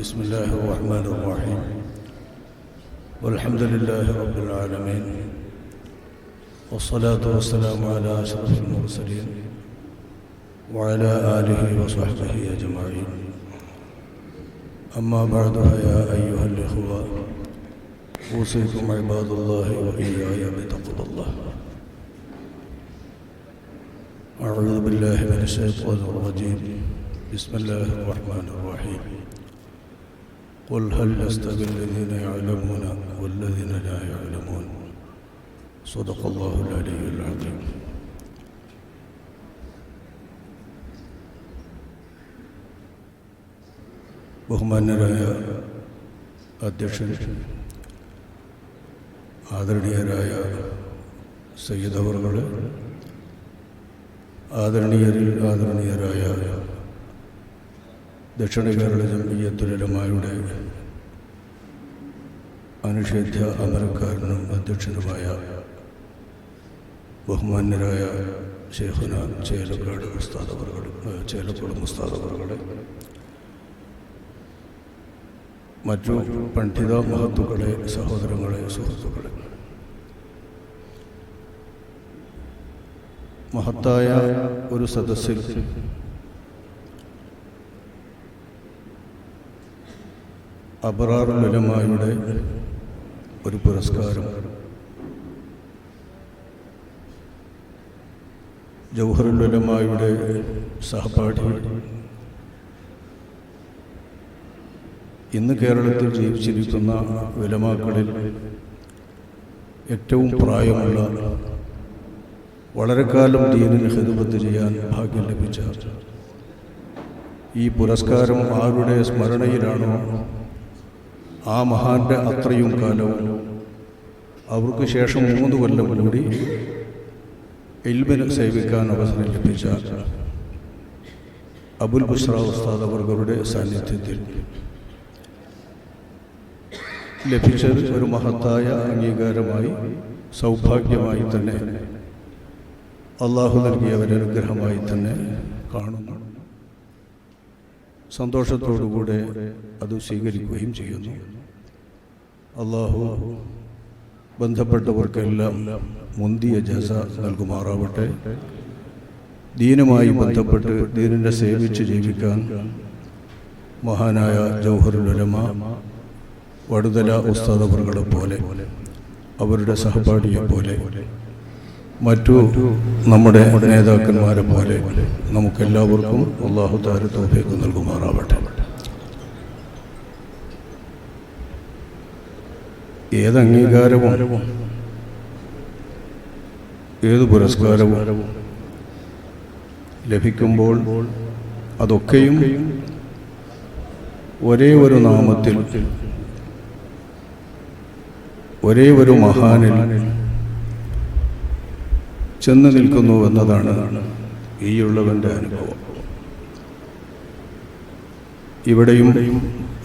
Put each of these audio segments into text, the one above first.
بسم الله الرحمن الرحيم والحمد لله رب العالمين والصلاة والسلام على أشرف المرسلين وعلى آله وصحبه أجمعين. أما بعد فيا أيها الإخوة أوصيكم عباد الله وإياي بتقوى الله. أعوذ بالله من الشيطان الرجيم. بسم الله الرحمن الرحيم. قل هل يستوي الذين يعلمون والذين لا يعلمون. صدق الله العلي العظيم. ബഹുമാന്യരായ അധ്യക്ഷൻ, ആദരണീയരായ സയ്യിദ് അവറുകൾ, ആദരണീയരായ ദക്ഷിണ കേരള ജംഇയ്യത്തുൽ ഉലമായുടെ അനിഷേധ്യ അമരക്കാരനും അധ്യക്ഷനുമായ ബഹുമാന്യരായ ശൈഖുന ചേലക്കാട് ഉസ്താദ് അവറുകളെ, മറ്റു പണ്ഡിത മഹത്തുക്കളെ, സഹോദരങ്ങളെ, സുഹൃത്തുക്കളെ, മഹത്തായ ഒരു സദസ്സിൽ അബ്റാറുൽ ഉലമായുടെ ഒരു പുരസ്കാരം ജൗഹറുൽ ഉലമായുടെ സഹപാഠി, ഇന്ന് കേരളത്തിൽ ജീവിച്ചിരിക്കുന്ന ഉലമാക്കളിൽ ഏറ്റവും പ്രായമുള്ള, വളരെ കാലം ദീനിന് ഖിദ്മത്ത് ചെയ്യാൻ ഭാഗ്യം ലഭിച്ച ഈ പുരസ്കാരം ആരുടെ സ്മരണയിലാണോ ആ മഹാന്റെ അത്രയും കാലവും അവർക്ക് ശേഷം 3 കൊല്ലം കൂടി ഇൽമിനെ സേവിക്കാൻ അവസരം ലഭിച്ച അബുൽ ബുശ്ര ഉസ്താദ് അവരുടെ സാന്നിധ്യത്തിൽ ലഭിച്ചത് ഒരു മഹത്തായ അംഗീകാരമായി, സൗഭാഗ്യമായി തന്നെ, അള്ളാഹു നൽകിയ ഒരനുഗ്രഹമായി തന്നെ കാണുന്നു. സന്തോഷത്തോടുകൂടെ അത് സ്വീകരിക്കുകയും ചെയ്യുന്നു. അള്ളാഹു ബന്ധപ്പെട്ടവർക്കെല്ലാം മുന്തിയ ജസ നൽകുമാറാവട്ടെ. ദീനുമായി ബന്ധപ്പെട്ട് ദീനിനെ സേവിച്ച് ജീവിക്കാൻ മഹാനായ ജൗഹറുൽ ഉലമ വടുതല ഉസ്താദ് അവറുകളെ പോലെ, അവരുടെ സഹപാഠിയെ പോലെ, മറ്റു നമ്മുടെ നേതാക്കന്മാരെ പോലെ നമുക്കെല്ലാവർക്കും അല്ലാഹു തആല തൗഫീഖ് നൽകുമാറാവട്ടെ. ഏത് അംഗീകാരവും ഏത് പുരസ്കാരവും ലഭിക്കുമ്പോൾ അതൊക്കെയും ഒരേ ഒരു നാമത്തിൽ, ഒരേ ഒരു മഹാനിൽ ചെന്ന് നിൽക്കുന്നു എന്നതാണ് ഈയുള്ളവൻ്റെ അനുഭവം. ഇവിടെയും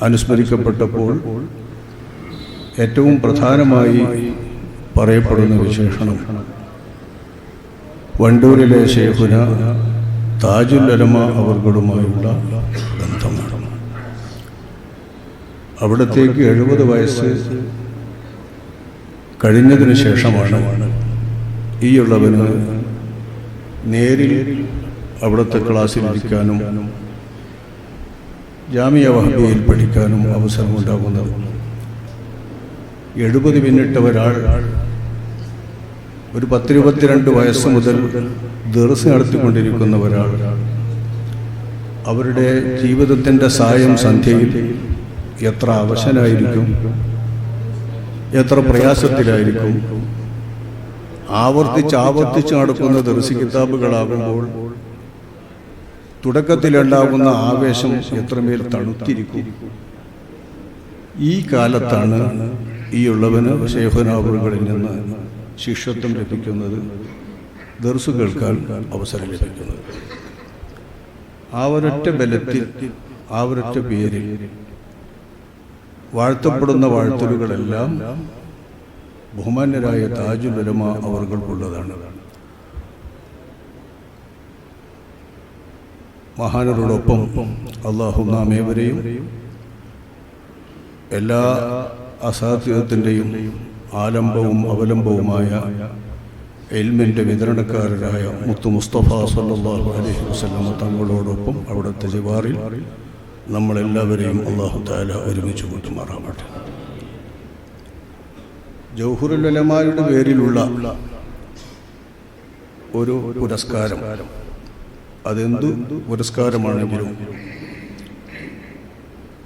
അനുസ്മരിക്കപ്പെട്ടപ്പോൾ ഏറ്റവും പ്രധാനമായി പറയപ്പെടുന്ന വിശേഷണം വണ്ടൂരിലെ ശൈഖുന താജുൽ ഉലമ അവர்களுമായുള്ള ബന്ധമാണ്. അവിടത്തേക്ക് 70 വയസ്സ് കഴിഞ്ഞതിന് ശേഷമാണ് ഈയുള്ളവന് നേരിൽ അവിടുത്തെ ക്ലാസ്സിലിരിക്കാനും ജാമിയ വഹബിയയിൽ പഠിക്കാനും അവസരമുണ്ടാകുന്നത്. 70 പിന്നിട്ട ഒരാൾ ഒരു 10-22 വയസ്സ് മുതൽ ദർസ് നടത്തിക്കൊണ്ടിരിക്കുന്ന ഒരാൾ അവരുടെ ജീവിതത്തിൻ്റെ സായം സന്ധ്യയിൽ എത്ര അവശനായിരിക്കും, എത്ര പ്രയാസത്തിലായിരിക്കും. ആവർത്തിച്ച് നടക്കുന്ന ദർസ് കിതാബുകളാകുമ്പോൾ തുടക്കത്തിലുണ്ടാകുന്ന ആവേശം എത്രമേൽ തണുത്തിരിക്കും. ഈ കാലത്താണ് ഈയുള്ളവന് ശൈഖുന അവറുകളിൽ നിന്ന് ശിഷ്യത്വം ലഭിക്കുന്നത്, ദർസ് കേൾക്കാൻ അവസരം ലഭിക്കുന്നത്. ആ ഒരൊറ്റ ബലത്തിൽ, ആ ഒരൊറ്റ പേരിൽ വാഴ്ത്തപ്പെടുന്ന വാഴ്ത്തലുകളെല്ലാം ബഹുമാന്യരായ താജുൽ ഉലമ അവർക്കുള്ളതാണ്. മഹാനരോടൊപ്പം അള്ളാഹു നാം ഏവരെയും എല്ലാ അസാധ്യത്തിൻ്റെയും ആലംബവും അവലംബവുമായ ഇൽമിൻ്റെ വിതരണക്കാരനായ മുത്തു മുസ്തഫ സല്ലല്ലാഹു അലൈഹി വസല്ലം തങ്ങളോടൊപ്പം അവിടുത്തെ ജിവാറിൽ നമ്മളെല്ലാവരെയും അല്ലാഹു തആല ഒരുമിച്ച് കൂട്ടുമാറാവട്ടെ. ജൗഹറുൽ ഉലമായുടെ പേരിലുള്ള ഒരു പുരസ്കാരം, അതെന്ത് പുരസ്കാരമാണെങ്കിലും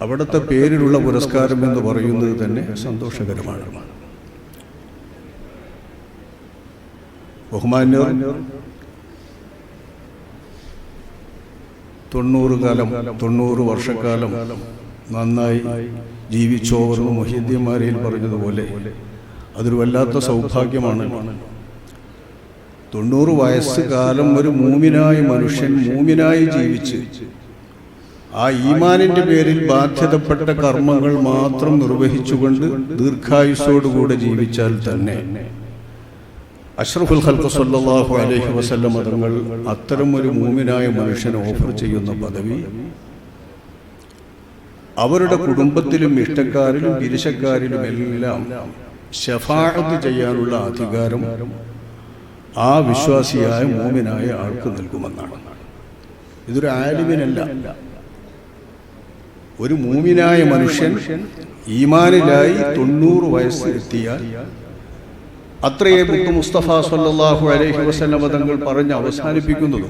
അവിടുത്തെ പേരിലുള്ള പുരസ്കാരം എന്ന് പറയുന്നത് തന്നെ സന്തോഷകരമാണ്. ബഹുമാന്യർ 90 വർഷക്കാലം നന്നായി ജീവിച്ചോവർന്ന് മുഹീദ്ദീന്മാരിൽ പറഞ്ഞതുപോലെ അതൊരു വല്ലാത്ത സൗഭാഗ്യമാണ്. 90 വയസ്സുകാലം ഒരു മൂമിനായ മനുഷ്യൻ മൂമിനായി ജീവിച്ച് ആ ഈമാനിൻ്റെ പേരിൽ ബാധ്യതപ്പെട്ട കർമ്മങ്ങൾ മാത്രം നിർവഹിച്ചുകൊണ്ട് ദീർഘായുസ്സോടുകൂടെ ജീവിച്ചാൽ തന്നെ അഷ്റഫുൽ ഖൽഖ് സല്ലല്ലാഹു അലൈഹി വസല്ലം തങ്ങൾ അത്തരം ഒരു മൂമിനായ മനുഷ്യന് ഓഫർ ചെയ്യുന്ന പദവി അവരുടെ കുടുംബത്തിലും ഇഷ്ടക്കാരിലും പിരിശക്കാരിലും എല്ലാം ശഫാഅത്ത് ചെയ്യാനുള്ള അധികാരം ആ വിശ്വാസിയായ മൂമിനായ ആൾക്ക് നൽകുമെന്നാണ്. ഇതൊരു ആലിമിനല്ല, ഒരു മൂമിനായ മനുഷ്യൻ ഈമാനിലായി 90 വയസ്സ് എത്തിയാൽ അത്രയേ മുത്തു മുസ്തഫ സല്ലല്ലാഹു അലൈഹി വസല്ലം തങ്ങൾ പറഞ്ഞ് അവസാനിപ്പിക്കുന്നത്.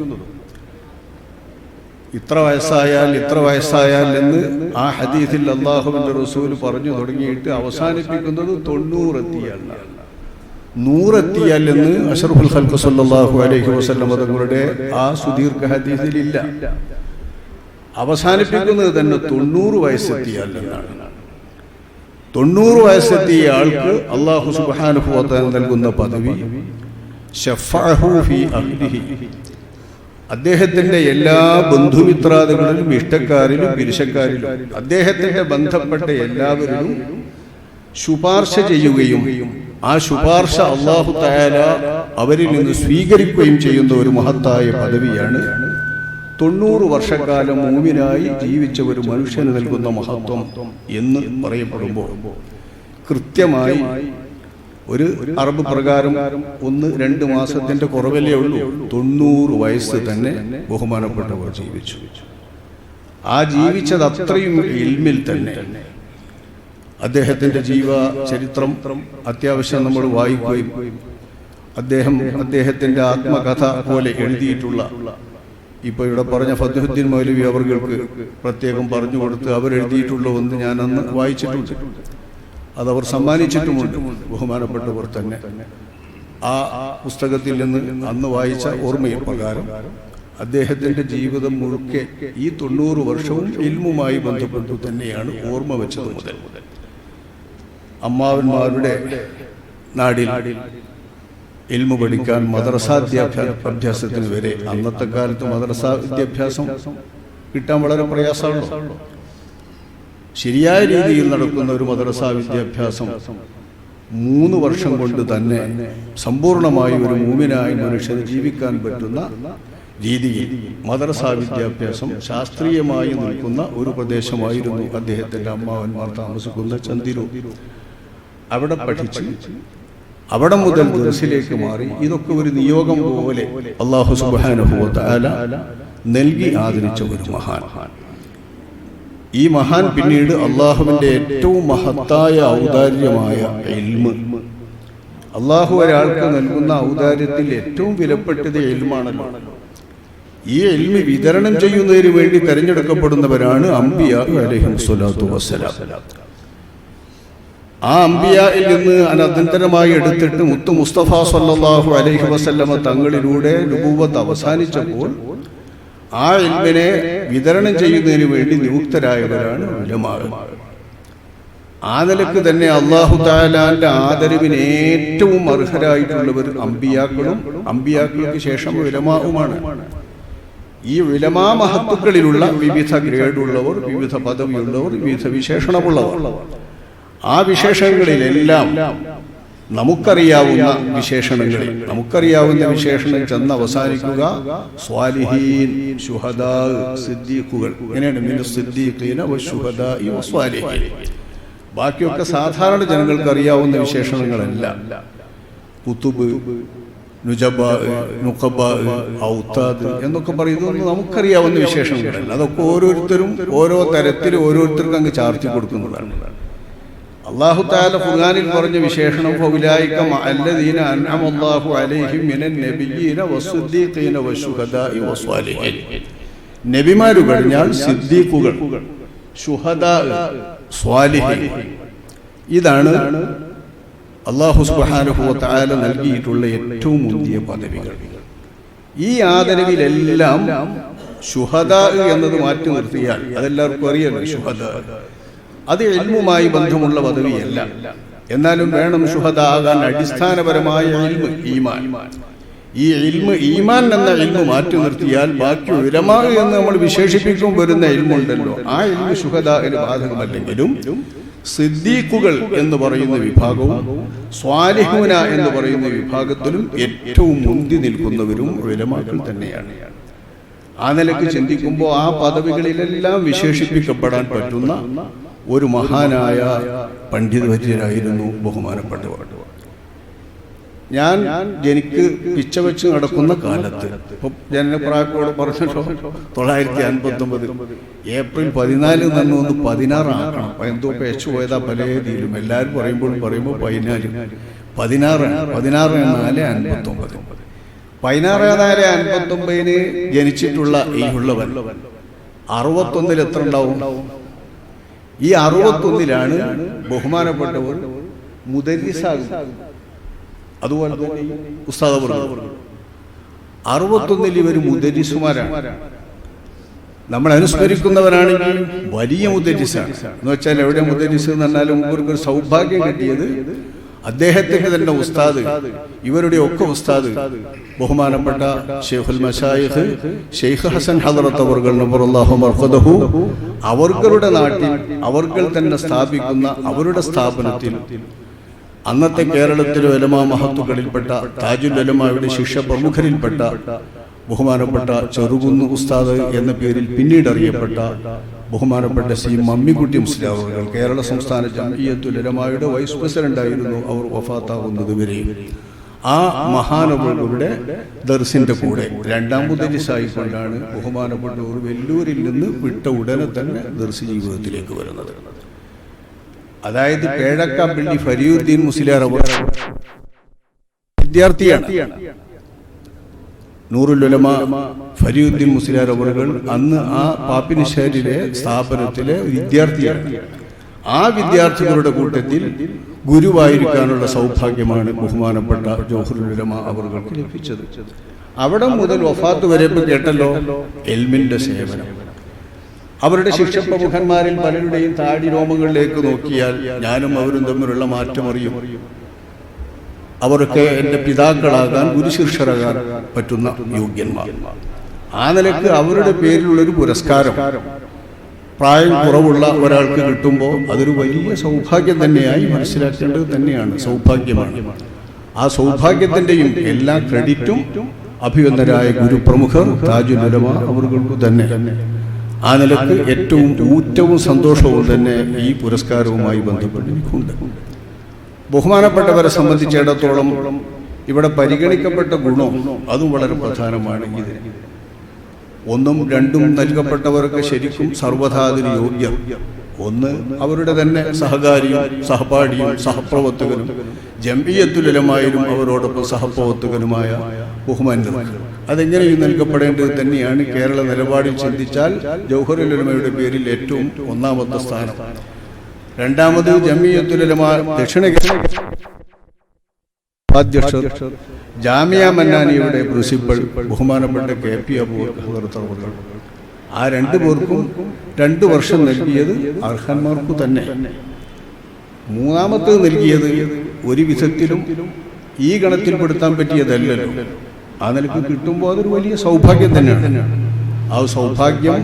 ഇത്ര വയസ്സായാൽ എന്ന് ആ ഹദീസിൽ അല്ലാഹുവിൻ്റെ റസൂൽ പറഞ്ഞു തുടങ്ങിയിട്ട് അവസാനിപ്പിക്കുന്നത് 90 എത്തിയാൽ, 100 എത്തിയാൽ എന്ന് അഷ്റഫുൽ ഖൽഖ് സല്ലല്ലാഹു അലൈഹി വസല്ലം തങ്ങളുടെ ആ സുദീർഘ ഹദീസിലില്ല. അവസാനിപ്പിക്കുന്നത് തന്നെ 90 വയസ്സെത്തിയാൽ എന്നാണ്. 90 വയസ്സെത്തിയ ആൾക്ക് അല്ലാഹു സുബ്ഹാനഹു വ തആല നൽകുന്ന പദവി ശഫഅഹു ഫീ അഹ്ലിഹി, അദ്ദേഹത്തിൻ്റെ എല്ലാ ബന്ധുമിത്രാദികളിലും ഇഷ്ടക്കാരിലും പിരിശക്കാരിലും അദ്ദേഹത്തിൻ്റെ ബന്ധപ്പെട്ട എല്ലാവരിലും ശുപാർശ ചെയ്യുകയും ആ ശുപാർശ അല്ലാഹു തആല അവരിൽ നിന്ന് സ്വീകരിക്കുകയും ചെയ്യുന്ന ഒരു മഹത്തായ പദവിയാണ് 90 വർഷക്കാലം മൂമിനായി ജീവിച്ച ഒരു മനുഷ്യന് നൽകുന്ന മഹത്വം എന്ന് പറയപ്പെടുമ്പോൾ കൃത്യമായി ഒരു അറബ് പ്രകാരം 1-2 മാസത്തിൻ്റെ കുറവല്ലേ ഉള്ളൂ. 90 വയസ്സ് തന്നെ ബഹുമാനപ്പെട്ടവർ ജീവിച്ചു. ആ ജീവിച്ചത് അത്രയും ഇൽമിൽ തന്നെ. അദ്ദേഹത്തിൻ്റെ ചരിത്രം അത്യാവശ്യം നമ്മൾ വായിക്കുകയും അദ്ദേഹത്തിൻ്റെ ആത്മകഥ പോലെ എഴുതിയിട്ടുള്ള, ഇപ്പോൾ ഇവിടെ പറഞ്ഞ ഫദ്ഹുദ്ദീൻ മൗലവി അവർക്ക് പ്രത്യേകം പറഞ്ഞു കൊടുത്ത് അവരെഴുതിയിട്ടുള്ള ഒന്ന് ഞാൻ അന്ന് വായിച്ചിട്ടുണ്ട്, അതവർ സമ്മാനിച്ചിട്ടുമുണ്ട് ബഹുമാനപ്പെട്ടവർ തന്നെ. ആ പുസ്തകത്തിൽ നിന്ന് അന്ന് വായിച്ച ഓർമ്മയിൽ പ്രകാരം അദ്ദേഹത്തിൻ്റെ ജീവിതം മുഴുക്കെ ഈ 90 വർഷവും ഇൽമുമായി ബന്ധപ്പെട്ടു തന്നെയാണ് ഓർമ്മ വെച്ചത് മുതൽ. അമ്മാവന്മാരുടെ നാടിൽ ഇൽമു പഠിക്കാൻ മദ്രസാദ്യാഭ്യാസത്തിന് വരെ, അന്നത്തെ കാലത്ത് മദ്രസാ വിദ്യാഭ്യാസം കിട്ടാൻ വളരെ പ്രയാസമാണ്. ശരിയായ രീതിയിൽ നടക്കുന്ന ഒരു മദ്രസാ വിദ്യാഭ്യാസം 3 വർഷം കൊണ്ട് തന്നെ സമ്പൂർണമായി ഒരു മൂമിനായ മനുഷ്യന് ജീവിക്കാൻ പറ്റുന്ന രീതിയിൽ മദ്രസാ വിദ്യാഭ്യാസം ശാസ്ത്രീയമായി നിൽക്കുന്ന ഒരു പ്രദേശമായിരുന്നു അദ്ദേഹത്തിൻ്റെ അമ്മാവന്മാർ താമസിക്കുന്ന ചന്ദിരൂർ. അവിടെ പഠിച്ച് അവിടെ മുതൽ ദർസിലേക്ക് മാറി. ഇതൊക്കെ ഒരു നിയോഗം പോലെ അല്ലാഹു സുബ്ഹാനഹു വ തആല നൽകി ആദരിച്ച ഒരു മഹാൻ. ഈ മഹാൻ പിന്നീട് അള്ളാഹുവിൻ്റെ ഏറ്റവും മഹത്തായ ഔദാര്യമായ ഇൽമ്, അള്ളാഹു ഒരാൾക്ക് നൽകുന്ന ഔദാര്യത്തിൽ ഏറ്റവും വിലപ്പെട്ടത് ഇൽമാണല്ലോ. ഈ ഇൽമ് വിതരണം ചെയ്യുന്നതിന് വേണ്ടി തെരഞ്ഞെടുക്കപ്പെടുന്നവരാണ് അംബിയാ അലൈഹിസ്സലാത്തു വസ്സലാം. ആ അംബിയായിൽ നിന്ന് അനന്തരമായി എടുത്തിട്ട് മുത്തു മുസ്തഫ സല്ലല്ലാഹു അലൈഹി വസല്ലമ തങ്ങളിലൂടെ നുബുവത്ത് അവസാനിച്ചപ്പോൾ ആ ഇൽമിനെ വിതരണം ചെയ്യുന്നതിന് വേണ്ടി നിയുക്തരായവരാണ് ഉലമാ. ആ നിലക്ക് തന്നെ അല്ലാഹു തആലാന്റെ ആദരവിന് ഏറ്റവും അർഹരായിട്ടുള്ളവർ അംബിയാക്കളും അംബിയാക്കൾക്ക് ശേഷം ഉലമാവുമാണ്. ഈ ഉലമാ മഹത്തുക്കളിലുള്ള വിവിധ ഗ്രേഡുള്ളവർ, വിവിധ പദവിയുള്ളവർ, വിവിധ വിശേഷണമുള്ളവർ. ആ വിശേഷങ്ങളിലെല്ലാം നമുക്കറിയാവുന്ന വിശേഷണം ചെന്ന് അവസാനിക്കുക സ്വാലിഹീൻ, ശുഹദാ, സിദ്ദീഖുകൾ. ഇങ്ങനെയാണ് മിനസ് സിദ്ദീഖീന വശുഹദാഇ വസ്വാലിഹീൻ. ബാക്കിയൊക്കെ സാധാരണ ജനങ്ങൾക്ക് അറിയാവുന്ന വിശേഷണങ്ങളല്ല. കുത്തുബ്, നുജബ, നുഖബ, ഔത്താദ് എന്നൊക്കെ പറയുന്നത് നമുക്കറിയാവുന്ന വിശേഷണങ്ങളല്ല. അതൊക്കെ ഓരോരുത്തരും ഓരോ തരത്തിൽ ഓരോരുത്തർക്കും അങ്ങ് ചാർത്തി കൊടുക്കുന്നതാണ്. അല്ലാഹു തആല ഖുർആനിൽ പറഞ്ഞ വിശേഷണം ഫൗലായിക അല്ലദീന അൻഅമല്ലാഹു അലൈഹിം മിനൻ നബിയ്യീന വസ്സുദ്ദീഖീന വശുഹദാഇ വസ്വാലിഹീൻ. നബിമാർ കഴിഞ്ഞാൽ സിദ്ദീഖുകൾ, ശുഹദാ, സ്വാലിഹീൻ. ഇതാണ് അല്ലാഹു സുബ്ഹാനഹു വ തആല നൽകിയിട്ടുള്ള ഏറ്റവും മുന്തിയ പദവികൾ. ഈ ആദരവിലെല്ലാം ശുഹദാ എന്നത് മാറ്റി നിർത്തിയാൽ അതെല്ലാവർക്കും അറിയാലോ. ശുഹദാ അത് ഇൽമുമായി ബന്ധമുള്ള പദവിയല്ല. എന്നാലും വേണം ശുഹദാ ആകാൻ അടിസ്ഥാനപരമായ ഇൽമ്, ഈമാൻ. ഈ ഇൽമ്, ഈമാൻ എന്ന ഇൽമ് മാറ്റി നിർത്തിയാൽ ബാക്കി ഉലമാ എന്ന് നമ്മൾ വിശേഷിപ്പിക്കും വരുന്ന ഇൽമുണ്ടല്ലോ, ആ ഇൽമ് ശുഹദാഇന് ബാധകമല്ലെങ്കിലും സിദ്ദീഖുകൾ എന്ന് പറയുന്ന വിഭാഗവും സ്വാലിഹൂന എന്ന് പറയുന്ന വിഭാഗത്തിലും ഏറ്റവും മുന്തി നിൽക്കുന്നവരും ഉലമാക്കൾ തന്നെയാണ്. ആ നിലയ്ക്ക് ചിന്തിക്കുമ്പോൾ ആ പദവികളിലെല്ലാം വിശേഷിപ്പിക്കപ്പെടാൻ പറ്റുന്ന ഒരു മഹാനായ പണ്ഡിതവര്യരായിരുന്നു ബഹുമാനപ്പെട്ടവർ. ഞാൻ എനിക്ക് പിച്ച വെച്ച് നടക്കുന്ന കാലത്ത്, ജനപ്രായത്തോട് പറഞ്ഞല്ലോ 959 ഏപ്രിൽ 14 തന്നെ ഒന്ന് 16 ആക്കണം. എന്തോ പേച്ചു പോയതാ പല രീതിയിലും. എല്ലാവരും പറയുമ്പോൾ 14, 16, 16/4/59. 16/4/59 ജനിച്ചിട്ടുള്ള ഈ ഉള്ളവൻ 61 എത്ര ഉണ്ടാവും? ഈ 61 ബഹുമാനപ്പെട്ടവർ മുദരിസാകും. അതുപോലെ തന്നെ ഉസ്താദ് അവർ 61 ഇവർ മുദരിസുമാരാണ്. നമ്മൾ അനുസ്മരിക്കുന്നവരാണെങ്കിൽ വലിയ മുദരിസാണ്. എന്ന് വെച്ചാൽ എവിടെ മുദരിസ് എന്ന് പറഞ്ഞാലും ഇവർക്കൊരു സൗഭാഗ്യം കിട്ടിയത് അദ്ദേഹത്തിന്റെ തന്നെ ഉസ്താദ്, ഇവരുടെ ഒക്കെ ഉസ്താദ് ബഹുമാനപ്പെട്ട ഷെയ്ഖുൽ മശായിഖ് ഷെയ്ഖ് ഹസൻ ഹദറത്ത് അവർകൾ നബറല്ലാഹു മർഖദഹു അവർകളുടെ നാട്ടിൽ അവർകൾ തന്നെ സ്ഥാപിക്കുന്ന അവരുടെ സ്ഥാപനത്തിൽ അന്നത്തെ കേരളത്തിലെ ഉലമാ മഹത്തുക്കളിൽപ്പെട്ട താജുൽ ഉലമായുടെ ശിഷ്യ പ്രമുഖരിൽപ്പെട്ട ബഹുമാനപ്പെട്ട ചെറുകുന്ന് ഉസ്താദ് എന്ന പേരിൽ പിന്നീട് അറിയപ്പെട്ട ബഹുമാനപ്പെട്ട സി മമ്മിക്കുട്ടി മുസ്ലിയാർ അവർ കേരള സംസ്ഥാന ജംഇയ്യത്തുൽ ഉലമായുടെ വൈസ് പ്രസിഡന്റായിരുന്നു. അവർ വഫാത്താകുന്നത് വരെ ആ മഹാനവരുടെ ദർസിന്റെ കൂടെ രണ്ടാം മുദരിസായിക്കൊണ്ടാണ് ബഹുമാനപ്പെട്ടവർ വെല്ലൂരിൽ നിന്ന് വിട്ട ഉടനെ തന്നെ ദർസ് ജീവിതത്തിലേക്ക് വരുന്നത്. അതായത് പേഴക്കാപ്പള്ളി ഫരീഉദ്ദീൻ മുസ്ലിയാർ വിദ്യാർത്ഥിയാണ്. നൂറുൽ ഉലമ ഫരീഉദ്ദീൻ മുസ്ലിയാർ അവറുകൾ അന്ന് ആ പാപ്പിനിശ്ശേരിയിലെ സ്ഥാപനത്തിലെ വിദ്യാർത്ഥിയാണ്. ആ വിദ്യാർത്ഥികളുടെ കൂട്ടത്തിൽ ഗുരുവായിരിക്കാനുള്ള സൗഭാഗ്യമാണ് ബഹുമാനപ്പെട്ട ജൗഹറുൽ ഉലമ അവർക്ക് ലഭിച്ചത്. അവിടെ മുതൽ വഫാത്ത് വരെ കേട്ടല്ലോ എൽമിന്റെ സേവനം. അവരുടെ ശിക്ഷപ്രമുഖന്മാരിൽ പലരുടെയും താടി രോമങ്ങളിലേക്ക് നോക്കിയാൽ ഞാനും അവരും തമ്മിലുള്ള മാറ്റം അറിയും. അവരൊക്കെ എൻ്റെ പിതാക്കളാകാൻ ഗുരുശിഷ്യരാകാൻ പറ്റുന്ന യോഗ്യന്മാർ. ആ നിലക്ക് അവരുടെ പേരിലുള്ളൊരു പുരസ്കാരം പ്രായം കുറവുള്ള ഒരാൾക്ക് കിട്ടുമ്പോൾ അതൊരു വലിയ സൗഭാഗ്യം തന്നെയായി മനസ്സിലാക്കേണ്ടത് തന്നെയാണ്. സൗഭാഗ്യമാണ്. ആ സൗഭാഗ്യത്തിൻ്റെയും എല്ലാ ക്രെഡിറ്റും അഭിവന്ദരായ ഗുരുപ്രമുഖർ താജുൽ ഉലമ അവർക്ക് തന്നെ. ആ നിലക്ക് ഏറ്റവും ഊറ്റവും സന്തോഷവും തന്നെ ഈ പുരസ്കാരവുമായി ബന്ധപ്പെട്ടിരിക്കുന്നുണ്ട്. ബഹുമാനപ്പെട്ടവരെ സംബന്ധിച്ചിടത്തോളം ഇവിടെ പരിഗണിക്കപ്പെട്ട ഗുണം അതും വളരെ പ്രധാനമാണ്. ഇത് 1ഉം 2ഉം നൽകപ്പെട്ടവർക്ക് ശരിക്കും സർവ്വഥാതിന് യോഗ്യർ. ഒന്ന് അവരുടെ തന്നെ സഹകാരിയും സഹപാഠിയും സഹപ്രവർത്തകനും ജംഇയ്യത്തുൽ ഉലമായിലും അവരോടൊപ്പം സഹപ്രവർത്തകനുമായ ബഹുമാന്യർ. അതെങ്ങനെയും നൽകപ്പെടേണ്ടത് തന്നെയാണ്. കേരള നിലപാടിൽ ചിന്തിച്ചാൽ ജൗഹറുൽ ഉലമയുടെ പേരിൽ ഏറ്റവും ഒന്നാമത്തെ സ്ഥാനം. രണ്ടാമത് ജംഇയ്യത്തുൽ ഉലമ ദക്ഷിണ അധ്യക്ഷർ ജാമിയ മന്നാനിയുടെ പ്രിൻസിപ്പൽ ബഹുമാനപ്പെട്ട KP അബൂബക്കർ. ആ 2 പേർക്കും 2 വർഷം നൽകിയത് അർഹന്മാർക്കു തന്നെ. മൂന്നാമത്തേത് നൽകിയത് ഒരു വിധത്തിലും ഈ ഗണത്തിൽപ്പെടുത്താൻ പറ്റിയതല്ലല്ലോ. ആ നിലക്ക് കിട്ടുമ്പോൾ അതൊരു വലിയ സൗഭാഗ്യം തന്നെയാണ്. ആ സൗഭാഗ്യം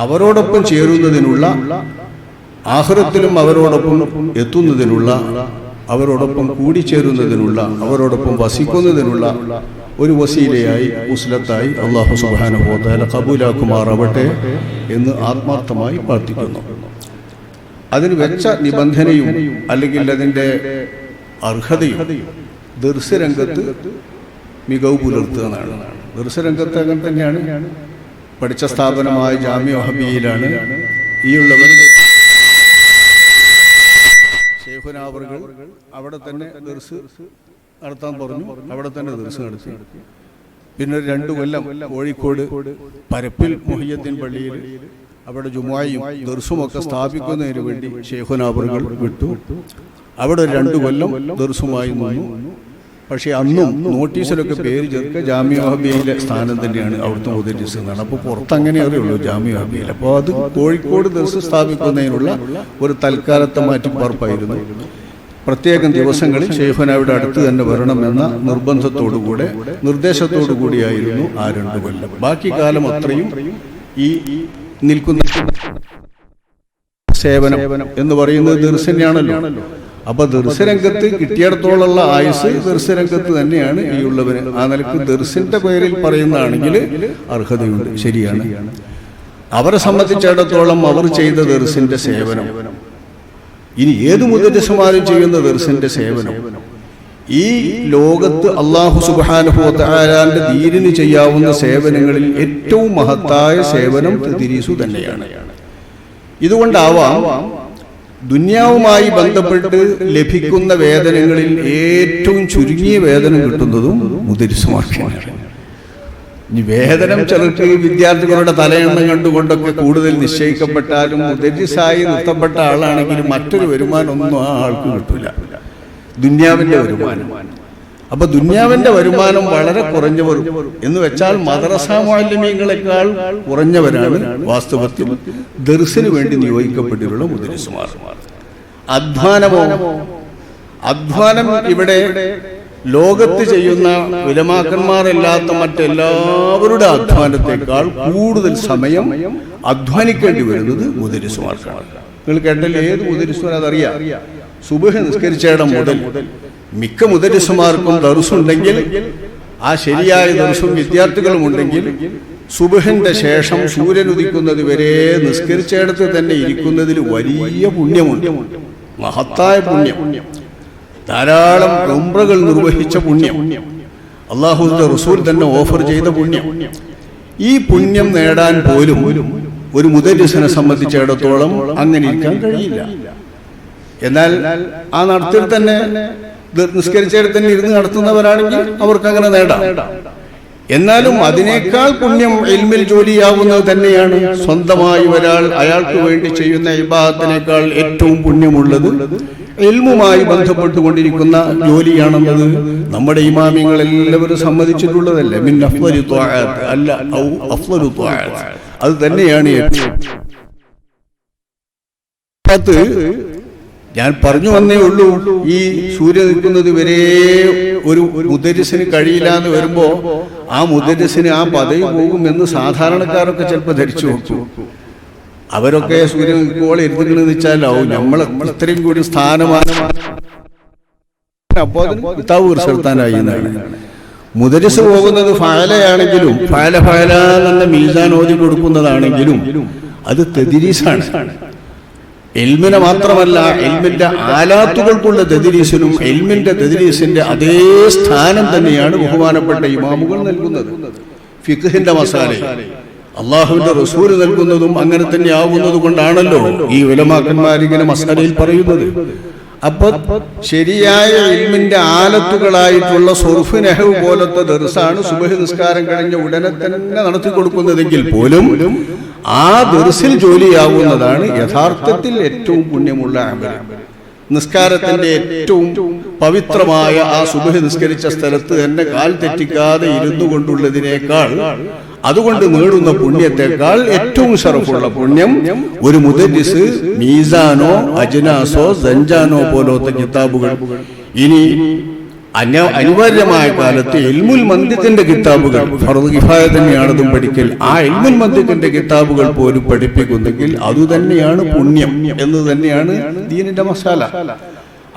അവരോടൊപ്പം ചേരുന്നതിനുള്ള, ആഖിറത്തിലും അവരോടൊപ്പം എത്തുന്നതിനുള്ള, അവരോടൊപ്പം കൂടിച്ചേരുന്നതിനുള്ള, അവരോടൊപ്പം വസിക്കുന്നതിനുള്ള ഒരു വസീലയായി ഉസ്ലത്തായി അല്ലാഹു സുബ്ഹാനഹു വ തആല ഖബൂലാക്കുമാറാവട്ടെ എന്ന് ആത്മാർത്ഥമായി പ്രാർത്ഥിക്കുന്നു. അതിന് വെച്ച നിബന്ധനയും അല്ലെങ്കിൽ അതിൻ്റെ അർഹതയും ദർസ് രംഗത്ത് മികവ് പുലർത്തുക എന്നാണ്. ദർസ് രംഗത്ത് അങ്ങനെ തന്നെയാണ്. പഠിച്ച സ്ഥാപനമായ ജാമിഅ വഹബിയയിലാണ് ഈ ഉള്ളവർ ശൈഖുനാ അവറുകൾ അവിടെ തന്നെ ദർസ് നടത്താൻ പറഞ്ഞു. അവിടെ തന്നെ ദർസ് നടത്തി. പിന്നെ 2 കൊല്ലം കോഴിക്കോട് പരപ്പിൽ മുഹിയുദ്ദീൻ പള്ളിയിൽ അവിടെ ജുമുഅയും ദർസുമൊക്കെ സ്ഥാപിക്കുന്നതിന് വേണ്ടി ശൈഖുനാ അവറുകൾ വിട്ടു. അവിടെ 2 കൊല്ലം ദർസുമായി നിന്നു. പക്ഷേ അന്നും നോട്ടീസിലൊക്കെ പേര് ചേർക്കുക ജാമിഅ വഹബിയയിലെ സ്ഥാനം തന്നെയാണ് അവിടുത്തെ മുദരിസ് എന്നാണ്. അപ്പോൾ പുറത്തങ്ങനെ അറിയുള്ളൂ ജാമിഅ വഹബിയയിൽ. അപ്പോൾ അത് കോഴിക്കോട് ദർസ് സ്ഥാപിക്കുന്നതിനുള്ള ഒരു തൽക്കാലത്തെ മാറ്റിപ്പാർപ്പായിരുന്നു. പ്രത്യേകം ദിവസങ്ങളിൽ ശൈഖുനായുടെ അടുത്ത് തന്നെ വരണമെന്ന നിർബന്ധത്തോടുകൂടെ നിർദ്ദേശത്തോടു കൂടിയായിരുന്നു ആ 2 കൊല്ലം. ബാക്കി കാലം അത്രയും ഈ നിൽക്കുന്ന സേവനം എന്ന് പറയുന്നത് ദർസ് തന്നെയാണല്ലോ. അപ്പൊ ദർസ് രംഗത്ത് കിട്ടിയിടത്തോളമുള്ള ആയുസ് ദർസ് രംഗത്ത് തന്നെയാണ് ഈ ഉള്ളവര്. ആ നിലക്ക് ദർസിന്റെ പേരിൽ പറയുന്നതാണെങ്കിൽ അർഹതയുണ്ട്, ശരിയാണ്. അവരെ സംബന്ധിച്ചിടത്തോളം അവർ ചെയ്ത ദർസിന്റെ സേവനം, ഇനി ഏത് മുദരിസുമാരും ചെയ്യുന്ന ദർസിന്റെ സേവനം, ഈ ലോകത്ത് അല്ലാഹു സുബ്ഹാനഹു വ തആലാന്റെ ദീനിന് ചെയ്യാവുന്ന സേവനങ്ങളിൽ ഏറ്റവും മഹത്തായ സേവനം തദ്രീസു തന്നെയാണ്. ഇതുകൊണ്ടാവാം ദുനിയാവുമായി ബന്ധപ്പെട്ട് ലഭിക്കുന്ന വേതനങ്ങളിൽ ഏറ്റവും ചുരുങ്ങിയ വേതനം കിട്ടുന്നതും മുദരിസുമാർക്കാണ്. ഇനി വേതനം ചിലർക്ക് വിദ്യാർത്ഥികളുടെ തലയെണ്ണം കണ്ടുകൊണ്ടൊക്കെ കൂടുതൽ നിശ്ചയിക്കപ്പെട്ടാലും മുദരിസായി നിർത്തപ്പെട്ട ആളാണെങ്കിലും മറ്റൊരു വരുമാനം ഒന്നും ആ ആൾക്ക് കിട്ടില്ല, ദുനിയാവിന്റെ വരുമാനം. അപ്പൊ ദുനിയാവിന്റെ വരുമാനം വളരെ കുറഞ്ഞവർ എന്ന് വെച്ചാൽ മദ്രസ മുഅല്ലിമീങ്ങളെക്കാൾ കുറഞ്ഞവരാണ് വാസ്തവത്തിൽ ദർസിന് വേണ്ടി നിയോഗിക്കപ്പെട്ടിട്ടുള്ള മുദരിസുമാർ. അധ്വാനം ഇവിടെ ലോകത്ത് ചെയ്യുന്ന ഉലമാക്കന്മാരല്ലാത്ത മറ്റെല്ലാവരുടെ അധ്വാനത്തെക്കാൾ കൂടുതൽ സമയം അധ്വാനിക്കേണ്ടി വരുന്നത് മുദരിസുമാർക്കാണ്. നിങ്ങൾ കേട്ടാൽ ഏത് മുദരിസുമാർ അതറിയാം. സുബ്ഹ് നിസ്കരിച്ചിടം മുതൽ മിക്ക മുദരിസുമാർക്കും ദർസുണ്ടെങ്കിൽ ആ ശരിയായ ദർസും വിദ്യാർത്ഥികളും ഉണ്ടെങ്കിൽ സുബ്ഹിന്റെ ശേഷം സൂര്യൻ ഉദിക്കുന്നത് വരെ നിസ്കരിച്ചിടത്ത് തന്നെ ഇരിക്കുന്നതിൽ വലിയ പുണ്യമുണ്ട്, മഹത്തായ പുണ്യം, ധാരാളം ഉംറകൾ നിർവഹിച്ച പുണ്യം, അല്ലാഹുവിന്റെ റസൂൽ തന്നെ ഓഫർ ചെയ്ത പുണ്യം. ഈ പുണ്യം നേടാൻ പോലും ഒരു മുദരിസിനെ സംബന്ധിച്ചിടത്തോളം അങ്ങനെ ഇരിക്കാൻ കഴിയില്ല. എന്നാൽ ആ നടത്തിൽ തന്നെ നിസ്കരിച്ചിടത്ത് തന്നെ ഇരുന്ന് നടത്തുന്നവരാണെങ്കിൽ അവർക്ക് അങ്ങനെ നേടാം. എന്നാലും അതിനേക്കാൾ പുണ്യം ഇൽമിൽ ജോലിയാവുന്നത് തന്നെയാണ്. സ്വന്തമായി ഒരാൾ അയാൾക്ക് വേണ്ടി ചെയ്യുന്ന ഇബാദത്തിനേക്കാൾ ഏറ്റവും പുണ്യമുള്ളത് ഇൽമുമായി ബന്ധപ്പെട്ടുകൊണ്ടിരിക്കുന്ന ജോലിയാണെന്നത് നമ്മുടെ ഇമാമിങ്ങൾ എല്ലാവരും സമ്മതിച്ചിട്ടുള്ളതല്ലേ. മിൻ അഫ്ളലി ത്വാഅത്ത് അല്ല ഔ അഫ്ളലു ത്വാഅത്ത്, അത് തന്നെയാണ് ഏറ്റവും. ഞാൻ പറഞ്ഞു വന്നേ ഉള്ളൂ, ഈ സൂര്യൻ നിൽക്കുന്നത് വരെ ഒരു മുദരിസിന് കഴിയില്ല എന്ന് വരുമ്പോ ആ മുദരിസിന് ആ പദവി പോകുമെന്ന് സാധാരണക്കാരൊക്കെ ചിലപ്പോൾ ധരിച്ചു നോക്കൂ. അവരൊക്കെ സൂര്യൻ നിൽക്കുമ്പോൾ ഇരുന്നിക്കണെന്ന് വെച്ചാലാവും നമ്മളെ ഇത്രയും കൂടി സ്ഥാനമാനമാണ്. അപ്പോ അതിന് കിതാബ് കുറിച്ചെടുത്താനായി എന്നാണ്. മുദരിസ് പോകുന്നത് ഫഅലയാണെങ്കിലും ഫഅല എന്ന മീസാൻ ഓതി കൊടുക്കുന്നതാണെങ്കിലും അത് തദ്രീസാണ്. ഇൽമിനെ മാത്രമല്ല, ഇൽമിന്റെ ആലാത്തുകൾക്കുള്ള തദ്രീസിനും ഇൽമിന്റെ തദ്രീസിന്റെ അതേ സ്ഥാനം തന്നെയാണ് ബഹുമാനപ്പെട്ട ഇമാമുകൾ നൽകുന്നത്. ഫിഖ്ഹിന്റെ മസാലയിൽ അള്ളാഹുവിന്റെ റസൂൽ നൽകുന്നതും അങ്ങനെ തന്നെ ആവുന്നത് കൊണ്ടാണല്ലോ ഈ ഉലമാക്കന്മാർ ഇങ്ങനെ മസാലയിൽ പറയുന്നത്. അപ്പൊ ശരിയായ ഇൽമിന്റെ ആലത്തുകളായിട്ടുള്ള സർഫ് നഹ്വ് പോലത്തെ ദർസാണ് സുബ്ഹ് നിസ്കാരം കഴിഞ്ഞ ഉടനെ തന്നെ നടത്തി കൊടുക്കുന്നതെങ്കിൽ പോലും ആ ദർസിൽ ജോലിയാവുന്നതാണ് യഥാർത്ഥത്തിൽ ഏറ്റവും പുണ്യമുള്ള അമൽ. നിസ്കാരത്തിന്റെ ഏറ്റവും പവിത്രമായ ആ സുബ്ഹ് നിസ്കരിച്ച സ്ഥലത്ത് തന്നെ കാൽ തെറ്റിക്കാതെ ഇരുന്നു കൊണ്ടുള്ളതിനേക്കാൾ, അതുകൊണ്ട് നേടുന്ന പുണ്യത്തെക്കാൾ ഏറ്റവും ശറഫുള്ള പുണ്യം ഒരു മുദരിസ് മീസാനോ അജ്നാസോ സഞ്ചാനോ പോലത്തെ കിതാബുകൾ, ഇനി അനിവാര്യമായ കാലത്ത് ഇൽമുൽ മന്തിഖിന്റെ കിതാബുകൾ ഫർദ് കിഫായ തന്നെയാണതും പഠിക്കൽ. ആ ഇൽമുൽ മന്തിഖിന്റെ കിതാബുകൾ പോലും പഠിപ്പിക്കുന്നെങ്കിൽ അതുതന്നെയാണ് പുണ്യം എന്ന് തന്നെയാണ് ദീനിന്റെ മസാല.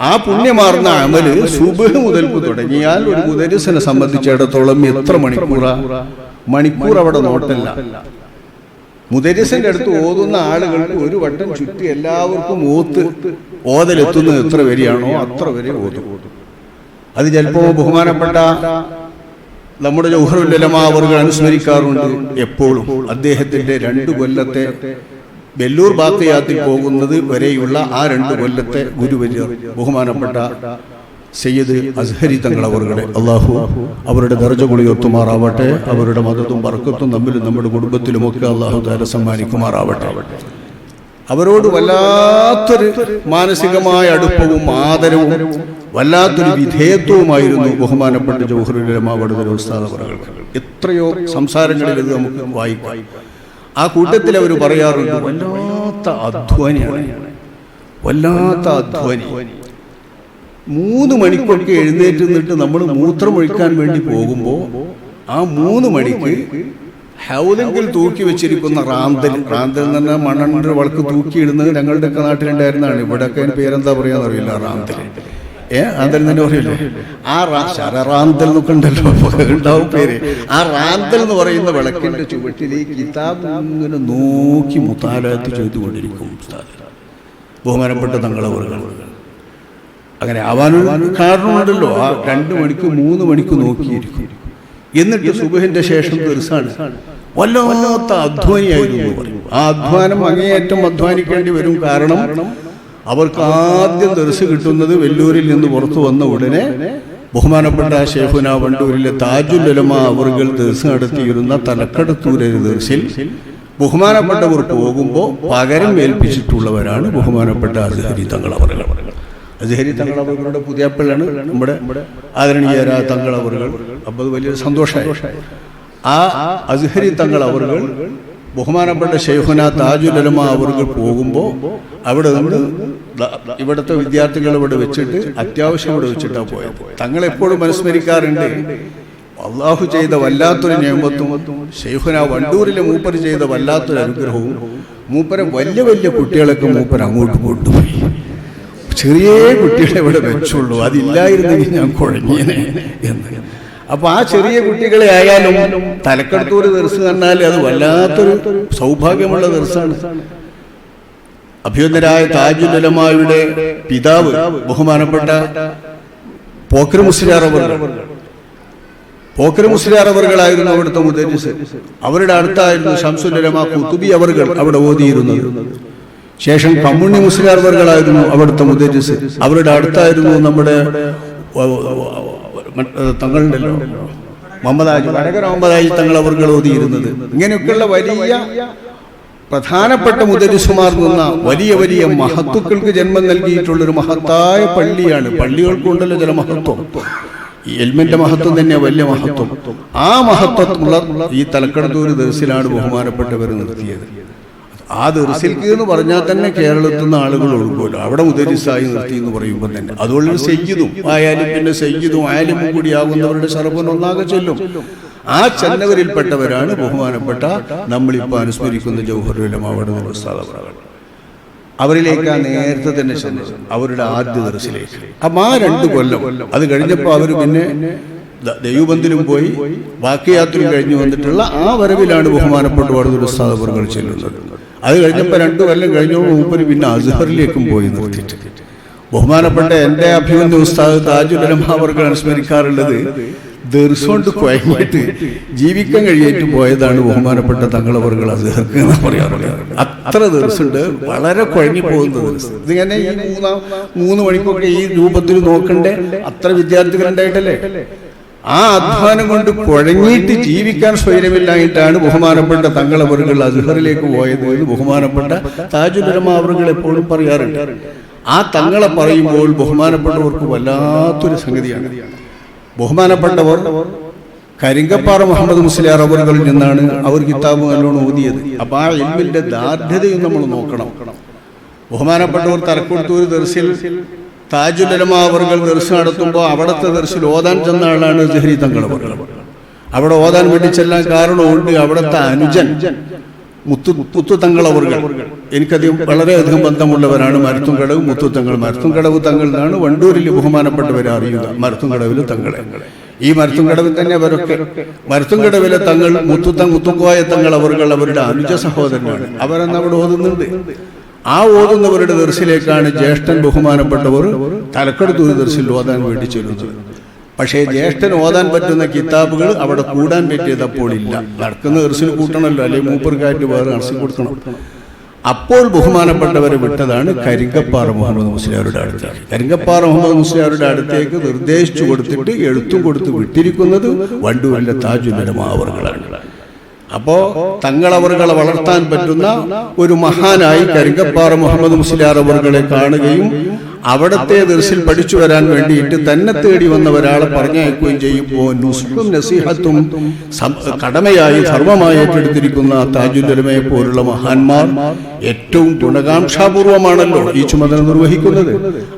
ആ പുണ്യമാർന്ന അമല് സുബ്ഹ് മുതൽക്ക് തുടങ്ങിയാൽ ഒരു മുദരിസിനെ സംബന്ധിച്ചിടത്തോളം എത്ര മണിക്കൂർ അവിടെ നോട്ടല്ല. മുദരിസിന്റെ അടുത്ത് ഓതുന്ന ആളുകൾക്ക് ഒരു വട്ടം ചുറ്റി എല്ലാവർക്കും ഓതലെത്തുന്നത് എത്ര വരെയാണോ അത്ര വരെ ഓതും. അത് ചിലപ്പോൾ ബഹുമാനപ്പെട്ട നമ്മുടെ ജൗഹറുൽ ഉലമാ അവர்கள் അനുസ്മരിക്കാറുണ്ട്. എപ്പോഴും അദ്ദേഹത്തിന്റെ 2 കൊല്ലത്തെ വെല്ലൂർ ബാക്കിയാത്തിൽ പോകുന്നത് വരെയുള്ള ആ 2 കൊല്ലത്തെ ഗുരുവര്യർ ബഹുമാനപ്പെട്ട സയ്യിദ് അസ്ഹരി തങ്ങൾ അവരുടെ അള്ളാഹു അവരുടെ ദർജ ഉയർത്തുമാറാവട്ടെ. അവരുടെ മദതും ബർക്കത്തും നമ്മിലും നമ്മുടെ കുടുംബത്തിലുമൊക്കെ അള്ളാഹു തആല സമ്മാനിക്കുമാറാവട്ടെ. അവരോട് വല്ലാത്തൊരു മാനസികമായ അടുപ്പവും ആദരവും വല്ലാത്തൊരു വിധേയത്വവുമായിരുന്നു ബഹുമാനപ്പെട്ട ജൗഹറുൽ ഉലമാ വടുതല ഉസ്താദ് അവർക്ക്. എത്രയോ സംസാരങ്ങളിൽ ഇത് നമുക്ക് വായിക്കാം. ആ കൂട്ടത്തിൽ അവർ പറയാറുണ്ട്, വല്ലാത്ത അധ്വാനിയാണ്, വല്ലാത്ത അധ്വാനി. 3 മണിക്കൊക്കെ എഴുന്നേറ്റ് നിന്നിട്ട് നമ്മൾ മൂത്രമൊഴിക്കാൻ വേണ്ടി പോകുമ്പോൾ ആ 3 മണിക്ക് ഹൗലെങ്കിൽ തൂക്കി വെച്ചിരിക്കുന്ന റാന്തൽ എന്ന് പറഞ്ഞാൽ മണ്ണെണ്ണ വളക്ക് തൂക്കിയിടുന്നത് ഞങ്ങളുടെയൊക്കെ നാട്ടിലുണ്ടായിരുന്നതാണ്. ഇവിടെയൊക്കെ അതിന് പേരെന്താ പറയാന്ന് അറിയില്ല. റാന്തൽ റാന്തൽ തന്നെ പറയില്ലേ? ആ റാന്തൽ എന്നൊക്കെ ഉണ്ടല്ലോ, ഉണ്ടാവും പേര്. ആ റാന്തൽ എന്ന് പറയുന്ന വിളക്കിന്റെ ചുവട്ടിലേക്ക് കിതാബ് ഇങ്ങനെ നോക്കി മുത്താലാത്ത് ചെയ്തുകൊണ്ടിരിക്കും ബഹുമാനപ്പെട്ട തങ്ങളവറുകൾ. അങ്ങനെ ആവാനൊരു കാരണമുണ്ടല്ലോ. ആ 2 മണിക്ക് 3 മണിക്ക് നോക്കിയിരിക്കും. എന്നിട്ട് സുബഹിന്റെ ശേഷം ദിവസമാണ് വല്ലാത്ത അധ്വാനിയായിരുന്നു പറയും. ആ അധ്വാനം അങ്ങേയറ്റം അധ്വാനിക്കേണ്ടി വരും. കാരണം അവർക്ക് ആദ്യം ദർസ് കിട്ടുന്നത് വെല്ലൂരിൽ നിന്ന് പുറത്തു വന്ന ഉടനെ ബഹുമാനപ്പെട്ട ശൈഖുനാ വണ്ടൂരിലെ താജുൽ ഉലമാ അവറുകൾ ദർസ് നടത്തിയിരുന്ന തലക്കടത്തൂരെ ദർസിൽ ബഹുമാനപ്പെട്ടവർ പോകുമ്പോൾ പകരം ഏൽപ്പിച്ചിട്ടുള്ളവരാണ് ബഹുമാനപ്പെട്ട അസ്ഹരി തങ്ങൾ അവറുകൾ. അസ്ഹരി തങ്ങൾ അവറുകളുടെ പുതിയപ്പള്ളാണ് നമ്മുടെ ആദരണീയരായ തങ്ങൾ അവറുകൾ. അപ്പോൾ അത് വലിയൊരു സന്തോഷമായി. ആ അസ്ഹരി തങ്ങൾ അവറുകൾ ബഹുമാനപ്പെട്ട ശൈഖുനാ താജുൽ ഉലമാ അവറുകൾ പോകുമ്പോൾ അവിടെ നിന്ന് ഇവിടുത്തെ വിദ്യാർത്ഥികൾ ഇവിടെ വെച്ചിട്ട് അത്യാവശ്യം ഇവിടെ വെച്ചിട്ടാണ് പോയത്. തങ്ങളെപ്പോഴും അനുസ്മരിക്കാറുണ്ട്, അള്ളാഹു ചെയ്ത വല്ലാത്തൊരു നിയമത്തും ശൈഖുനാ വണ്ടൂരിലെ മൂപ്പർ ചെയ്ത വല്ലാത്തൊരു അനുഗ്രഹവും മൂപ്പരെ വലിയ വലിയ കുട്ടികളൊക്കെ മൂപ്പർ അങ്ങോട്ട് കൊണ്ടുപോയി. ചെറിയ കുട്ടികളെ ഇവിടെ വെച്ചുള്ളൂ, അതില്ലായിരുന്നെങ്കിൽ ഞാൻ കുഴങ്ങിയനെ എന്ന്. അപ്പൊ ആ ചെറിയ കുട്ടികളെ ആയാലും തലക്കടത്തൂർ ദർസ് പറഞ്ഞാൽ അത് വല്ലാത്തൊരു സൗഭാഗ്യമുള്ള ദർസാണ്. അഭ്യുന്നരായ താജുൽ ഉലമായുടെ പിതാവ് ബഹുമാനപ്പെട്ട പോക്കർ മുസ്ലിയാർ അവറുകളായിരുന്നു അവിടുത്തെ മുദരിസ്. അവരുടെ അടുത്തായിരുന്നു ശംസുൽ ഉലമാ ഖുതുബി അവറുകൾ അവിടെ ഓതിയിരുന്നത്. ശേഷം കമ്മുണ്ണി മുസ്ലിയാർ അവറുകളായിരുന്നു അവിടുത്തെ മുദരിസ്. അവരുടെ അടുത്തായിരുന്നു നമ്മുടെ തങ്ങളുണ്ടല്ലോ വടകര മുഹമ്മദാജി തങ്ങൾ അവറുകൾ ഓതിയിരുന്നത്. ഇങ്ങനെയൊക്കെയുള്ള വലിയ പ്രധാനപ്പെട്ട മുദരിസുമാർ നിന്ന വലിയ വലിയ മഹത്തുക്കൾക്ക് ജന്മം നൽകിയിട്ടുള്ളൊരു മഹത്തായ പള്ളിയാണ്. പള്ളികൾക്കുണ്ടല്ലോ ചില മഹത്വം. ഈ എൽമിന്റെ മഹത്വം തന്നെ വലിയ മഹത്വം. ആ മഹത്വമുള്ള ഈ തലക്കടത്തൂർ ദർസിലാണ് ബഹുമാനപ്പെട്ടവർ നിർത്തിയത്. ആ ദർസിൽക്ക് എന്ന് പറഞ്ഞാൽ തന്നെ കേരളത്തിൽ നിന്ന് ആളുകൾ ഒഴുകുമല്ലോ. അവിടെ മുദരിസായി നിർത്തി എന്ന് പറയുമ്പോൾ തന്നെ അതുകൊണ്ട് സയ്യിദും ആയാലും പിന്നെ സയ്യിദും ആയാലും കൂടിയാകുന്നവരുടെ ശറഫൻ ഒന്നാകെ ചെല്ലും. ആ ചെന്നവരിൽപ്പെട്ടവരാണ് ബഹുമാനപ്പെട്ട നമ്മളിപ്പോൾ അനുസ്മരിക്കുന്ന ജൗഹറുൽ ഉലമാ വടുതല ഉസ്താദ് അവറുകൾ. അവരിലേക്കാണ് നേരത്തെ തന്നെ ചെന്നത്, അവരുടെ ആദ്യ ദർസിലേക്ക്. അപ്പം ആ 2 കൊല്ലം അത് കഴിഞ്ഞപ്പോൾ അവർ പിന്നെ ദൈവബന്ധിലും പോയി ബാക്കിയാത്രയും കഴിഞ്ഞു വന്നിട്ടുള്ള ആ വരവിലാണ് ബഹുമാനപ്പെട്ട വടുതല ഉസ്താദ് അവറുകൾ ചെല്ലുന്നത്. അത് കഴിഞ്ഞപ്പോൾ 2 കൊല്ലം കഴിഞ്ഞപ്പോൾ മൂപ്പര് പിന്നെ അസ്ഹറിലേക്കും പോയി നിർത്തിയിട്ട്. ബഹുമാനപ്പെട്ട എൻ്റെ അഭിമന്യ ഉസ്താദ് താജുൽ ഉലമാ അവറുകൾ അനുസ്മരിക്കാറുള്ളത് ദർസ് കൊണ്ട് കുഴങ്ങിയിട്ട് ജീവിക്കാൻ കഴിയായിട്ട് പോയതാണ് ബഹുമാനപ്പെട്ട തങ്ങളവറുകൾ അസ്ഹർക്ക് എന്ന് പറയാറുള്ളത്. അത്ര ദർസുണ്ട്, വളരെ കുഴങ്ങി പോകുന്ന ദർസ്. ഇതിങ്ങനെ ഈ 3 മണിക്കൊക്കെ ഈ രൂപത്തിൽ നോക്കണ്ടേ അത്ര വിദ്യാർത്ഥികൾ ഉണ്ടായിട്ടല്ലേ. ആ അധ്വാനം കൊണ്ട് കുഴങ്ങിയിട്ട് ജീവിക്കാൻ സ്വൈര്യമില്ലായിട്ടാണ് ബഹുമാനപ്പെട്ട തങ്ങളവറുകൾ അസ്ഹറിലേക്ക് പോയത് എന്ന് ബഹുമാനപ്പെട്ട താജുൽ ഉലമാ അവറുകൾ എപ്പോഴും പറയാറുണ്ട്. ആ തങ്ങളെ പറയുമ്പോൾ ബഹുമാനപ്പെട്ടവർക്ക് വല്ലാത്തൊരു സംഗതിയാണ്. ബഹുമാനപ്പെട്ടവർ കരിങ്കപ്പാറ മുഹമ്മദ് മുസ്ലിയാർ അവറുകളിൽ നിന്നാണ് അവർ കിതാബ് നല്ലോണം ഓതിയത്. അപ്പൊ ആ ഇൽമിന്റെ ദാർഢ്യതയും നമ്മൾ നോക്കണം. ബഹുമാനപ്പെട്ടവർ തലക്കടത്തൂർ ദർസിൽ താജുൽ ഉലമാ അവറുകൾ ദർസ് നടത്തുമ്പോൾ അവിടുത്തെ ദർസിൽ ഓതാൻ ചെന്ന ആളാണ് അസ്ഹരി തങ്ങൾ അവറുകൾ. അവിടെ ഓതാൻ വേണ്ടി ചെല്ലാൻ കാരണമുണ്ട്. അവിടുത്തെ അനുജൻ മുത്തു തങ്ങൾ അവറുകൾ എനിക്കധികം വളരെയധികം ബന്ധമുള്ളവരാണ്. മരുത്തുംകടവ് മുത്തുത്തങ്ങൾ, മരുത്തുംകടവ് തങ്ങൾ എന്നാണ് വണ്ടൂരിൽ ബഹുമാനപ്പെട്ടവരെ അറിയുക, മരുത്തുംകടവിൽ തങ്ങളെ. ഈ മരുത്തുംകടവിൽ തന്നെ അവരൊക്കെ. മരുത്തുംകടവിലെ തങ്ങൾ മുത്തുക്കോയ തങ്ങൾ അവരുടെ അനുജ സഹോദരനാണ്. അവരന്ന് അവിടെ ഓതുന്നുണ്ട്. ആ ഓതുന്നവരുടെ ദർസിലേക്കാണ് ജ്യേഷ്ഠൻ ബഹുമാനപ്പെട്ടവർ തലക്കെടുത്തൂർ ദർസിൽ ഓതാൻ വേണ്ടി ചെല്ലുന്നത്. പക്ഷേ ജ്യേഷ്ഠൻ ഓതാൻ പറ്റുന്ന കിതാബുകൾ അവിടെ കൂടാൻ പറ്റിയതപ്പോൾ ഇല്ല. നടക്കുന്ന ദർസിൽ കൂട്ടണമല്ലോ, അല്ലെങ്കിൽ മൂപ്പർക്കായിട്ട് വേറെ ദർസിൽ കൊടുക്കണം. അപ്പോൾ ബഹുമാനപ്പെട്ടവരെ വിട്ടതാണ് കരിങ്കപ്പാറ മുഹമ്മദ് മുസ്ലിയാരുടെ അടുത്തേക്ക്. കരിങ്കപ്പാറ മുഹമ്മദ് മുസ്ലിയാരുടെ അടുത്തേക്ക് നിർദ്ദേശിച്ചു കൊടുത്തിട്ട് എഴുത്തും കൊടുത്ത് വിട്ടിരിക്കുന്നത് വണ്ടൂരിലെ താജുൽ ഉലമാ അവറുകളാണ്. അപ്പോ തങ്ങളവറുകളെ വളർത്താൻ പറ്റുന്ന ഒരു മഹാനായി കരിങ്കപ്പാറ മുഹമ്മദ് മുസ്ലിയാർ അവറുകളെ കാണുകയും അവിടത്തെ ദർസിൽ പഠിച്ചു വരാൻ വേണ്ടിയിട്ട് തന്നെ തേടി വന്ന ഒരാളെ പറഞ്ഞയക്കുകയും ചെയ്യുമ്പോൾ നുസ്ഹും നസീഹത്തും കടമയായി ധർമ്മമായി ഏറ്റെടുത്തിരിക്കുന്ന താജുൽ ഉലമയെ പോലുള്ള മഹാന്മാർ ഏറ്റവും ഗുണകാംക്ഷാപൂർവമാണല്ലോ ഈ ചുമതല നിർവഹിക്കുന്നത്.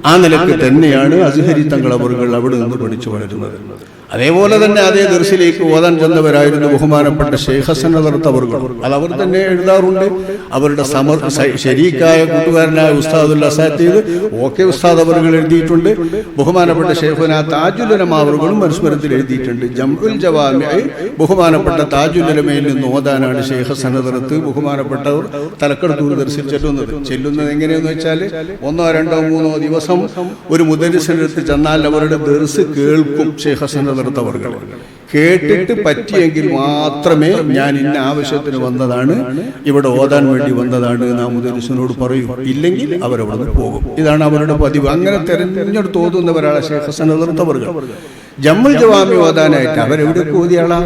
ആ നിലക്ക് തന്നെയാണ് അസ്ഹരി തങ്ങളവറുകൾ അവിടെ നിന്ന് പഠിച്ചു വളരുന്നത്. അതേപോലെ തന്നെ അതേ ദർസിലേക്ക് ഓതാൻ ചെന്നവരായിരുന്നു ബഹുമാനപ്പെട്ട ഷെയ്ഖ് ഹസൻ ഹദറത്ത് അവറുകൾ. അത് അവർ തന്നെ എഴുതാറുണ്ട്. അവരുടെ ശരീക്കായ കൂട്ടുകാരനായ ഉസ്താദുൽ അസാത്തീദ് ഓക്കെ ഉസ്താദ് അവറുകൾ എഴുതിയിട്ടുണ്ട്. ബഹുമാനപ്പെട്ട ഷെയ്ഖുനാ താജുൽ ഉലമാ അവറുകളും മനുസ്മരത്തിൽ എഴുതിയിട്ടുണ്ട്. ജംഉൽ ജവാമിഅ് ബഹുമാനപ്പെട്ട താജുൽ ഉലമയിൽ നിന്ന് ഓതാനാണ് ഷെയ്ഖ് ഹസൻ ഹദറത്ത് ബഹുമാനപ്പെട്ടവർ തലക്കെടുത്തൂർ ദർസിൽ ചെല്ലുന്നത് എങ്ങനെയെന്ന് വെച്ചാൽ 1, 2, 3 ദിവസം ഒരു മുദരിസിനടുത്ത് ചെന്നാൽ അവരുടെ ദർസ് കേൾക്കും. ഷെയ്ഖ് ഹസൻ ഹദറത്ത് കേട്ടിട്ട് പറ്റിയെങ്കിൽ മാത്രമേ ഞാൻ ഇന്ന ആവശ്യത്തിന് വന്നതാണ്, ഇവിടെ ഓതാൻ വേണ്ടി വന്നതാണ് നാം മുദരിസിനോട് പറയൂ. ഇല്ലെങ്കിൽ അവരവിടെ പോകും. ഇതാണ് അവരുടെ പതിവ്. അങ്ങനെ തെരഞ്ഞെടുത്ത് ഓതുന്നവരാണ് ഷെയ്ഖ് ഹസൻ ഹദറത്ത് അവറുകൾ. ജംഉൽ ജവാമി ഓതാനായിട്ട് അവരെവിടെ ഓതിയാളാ?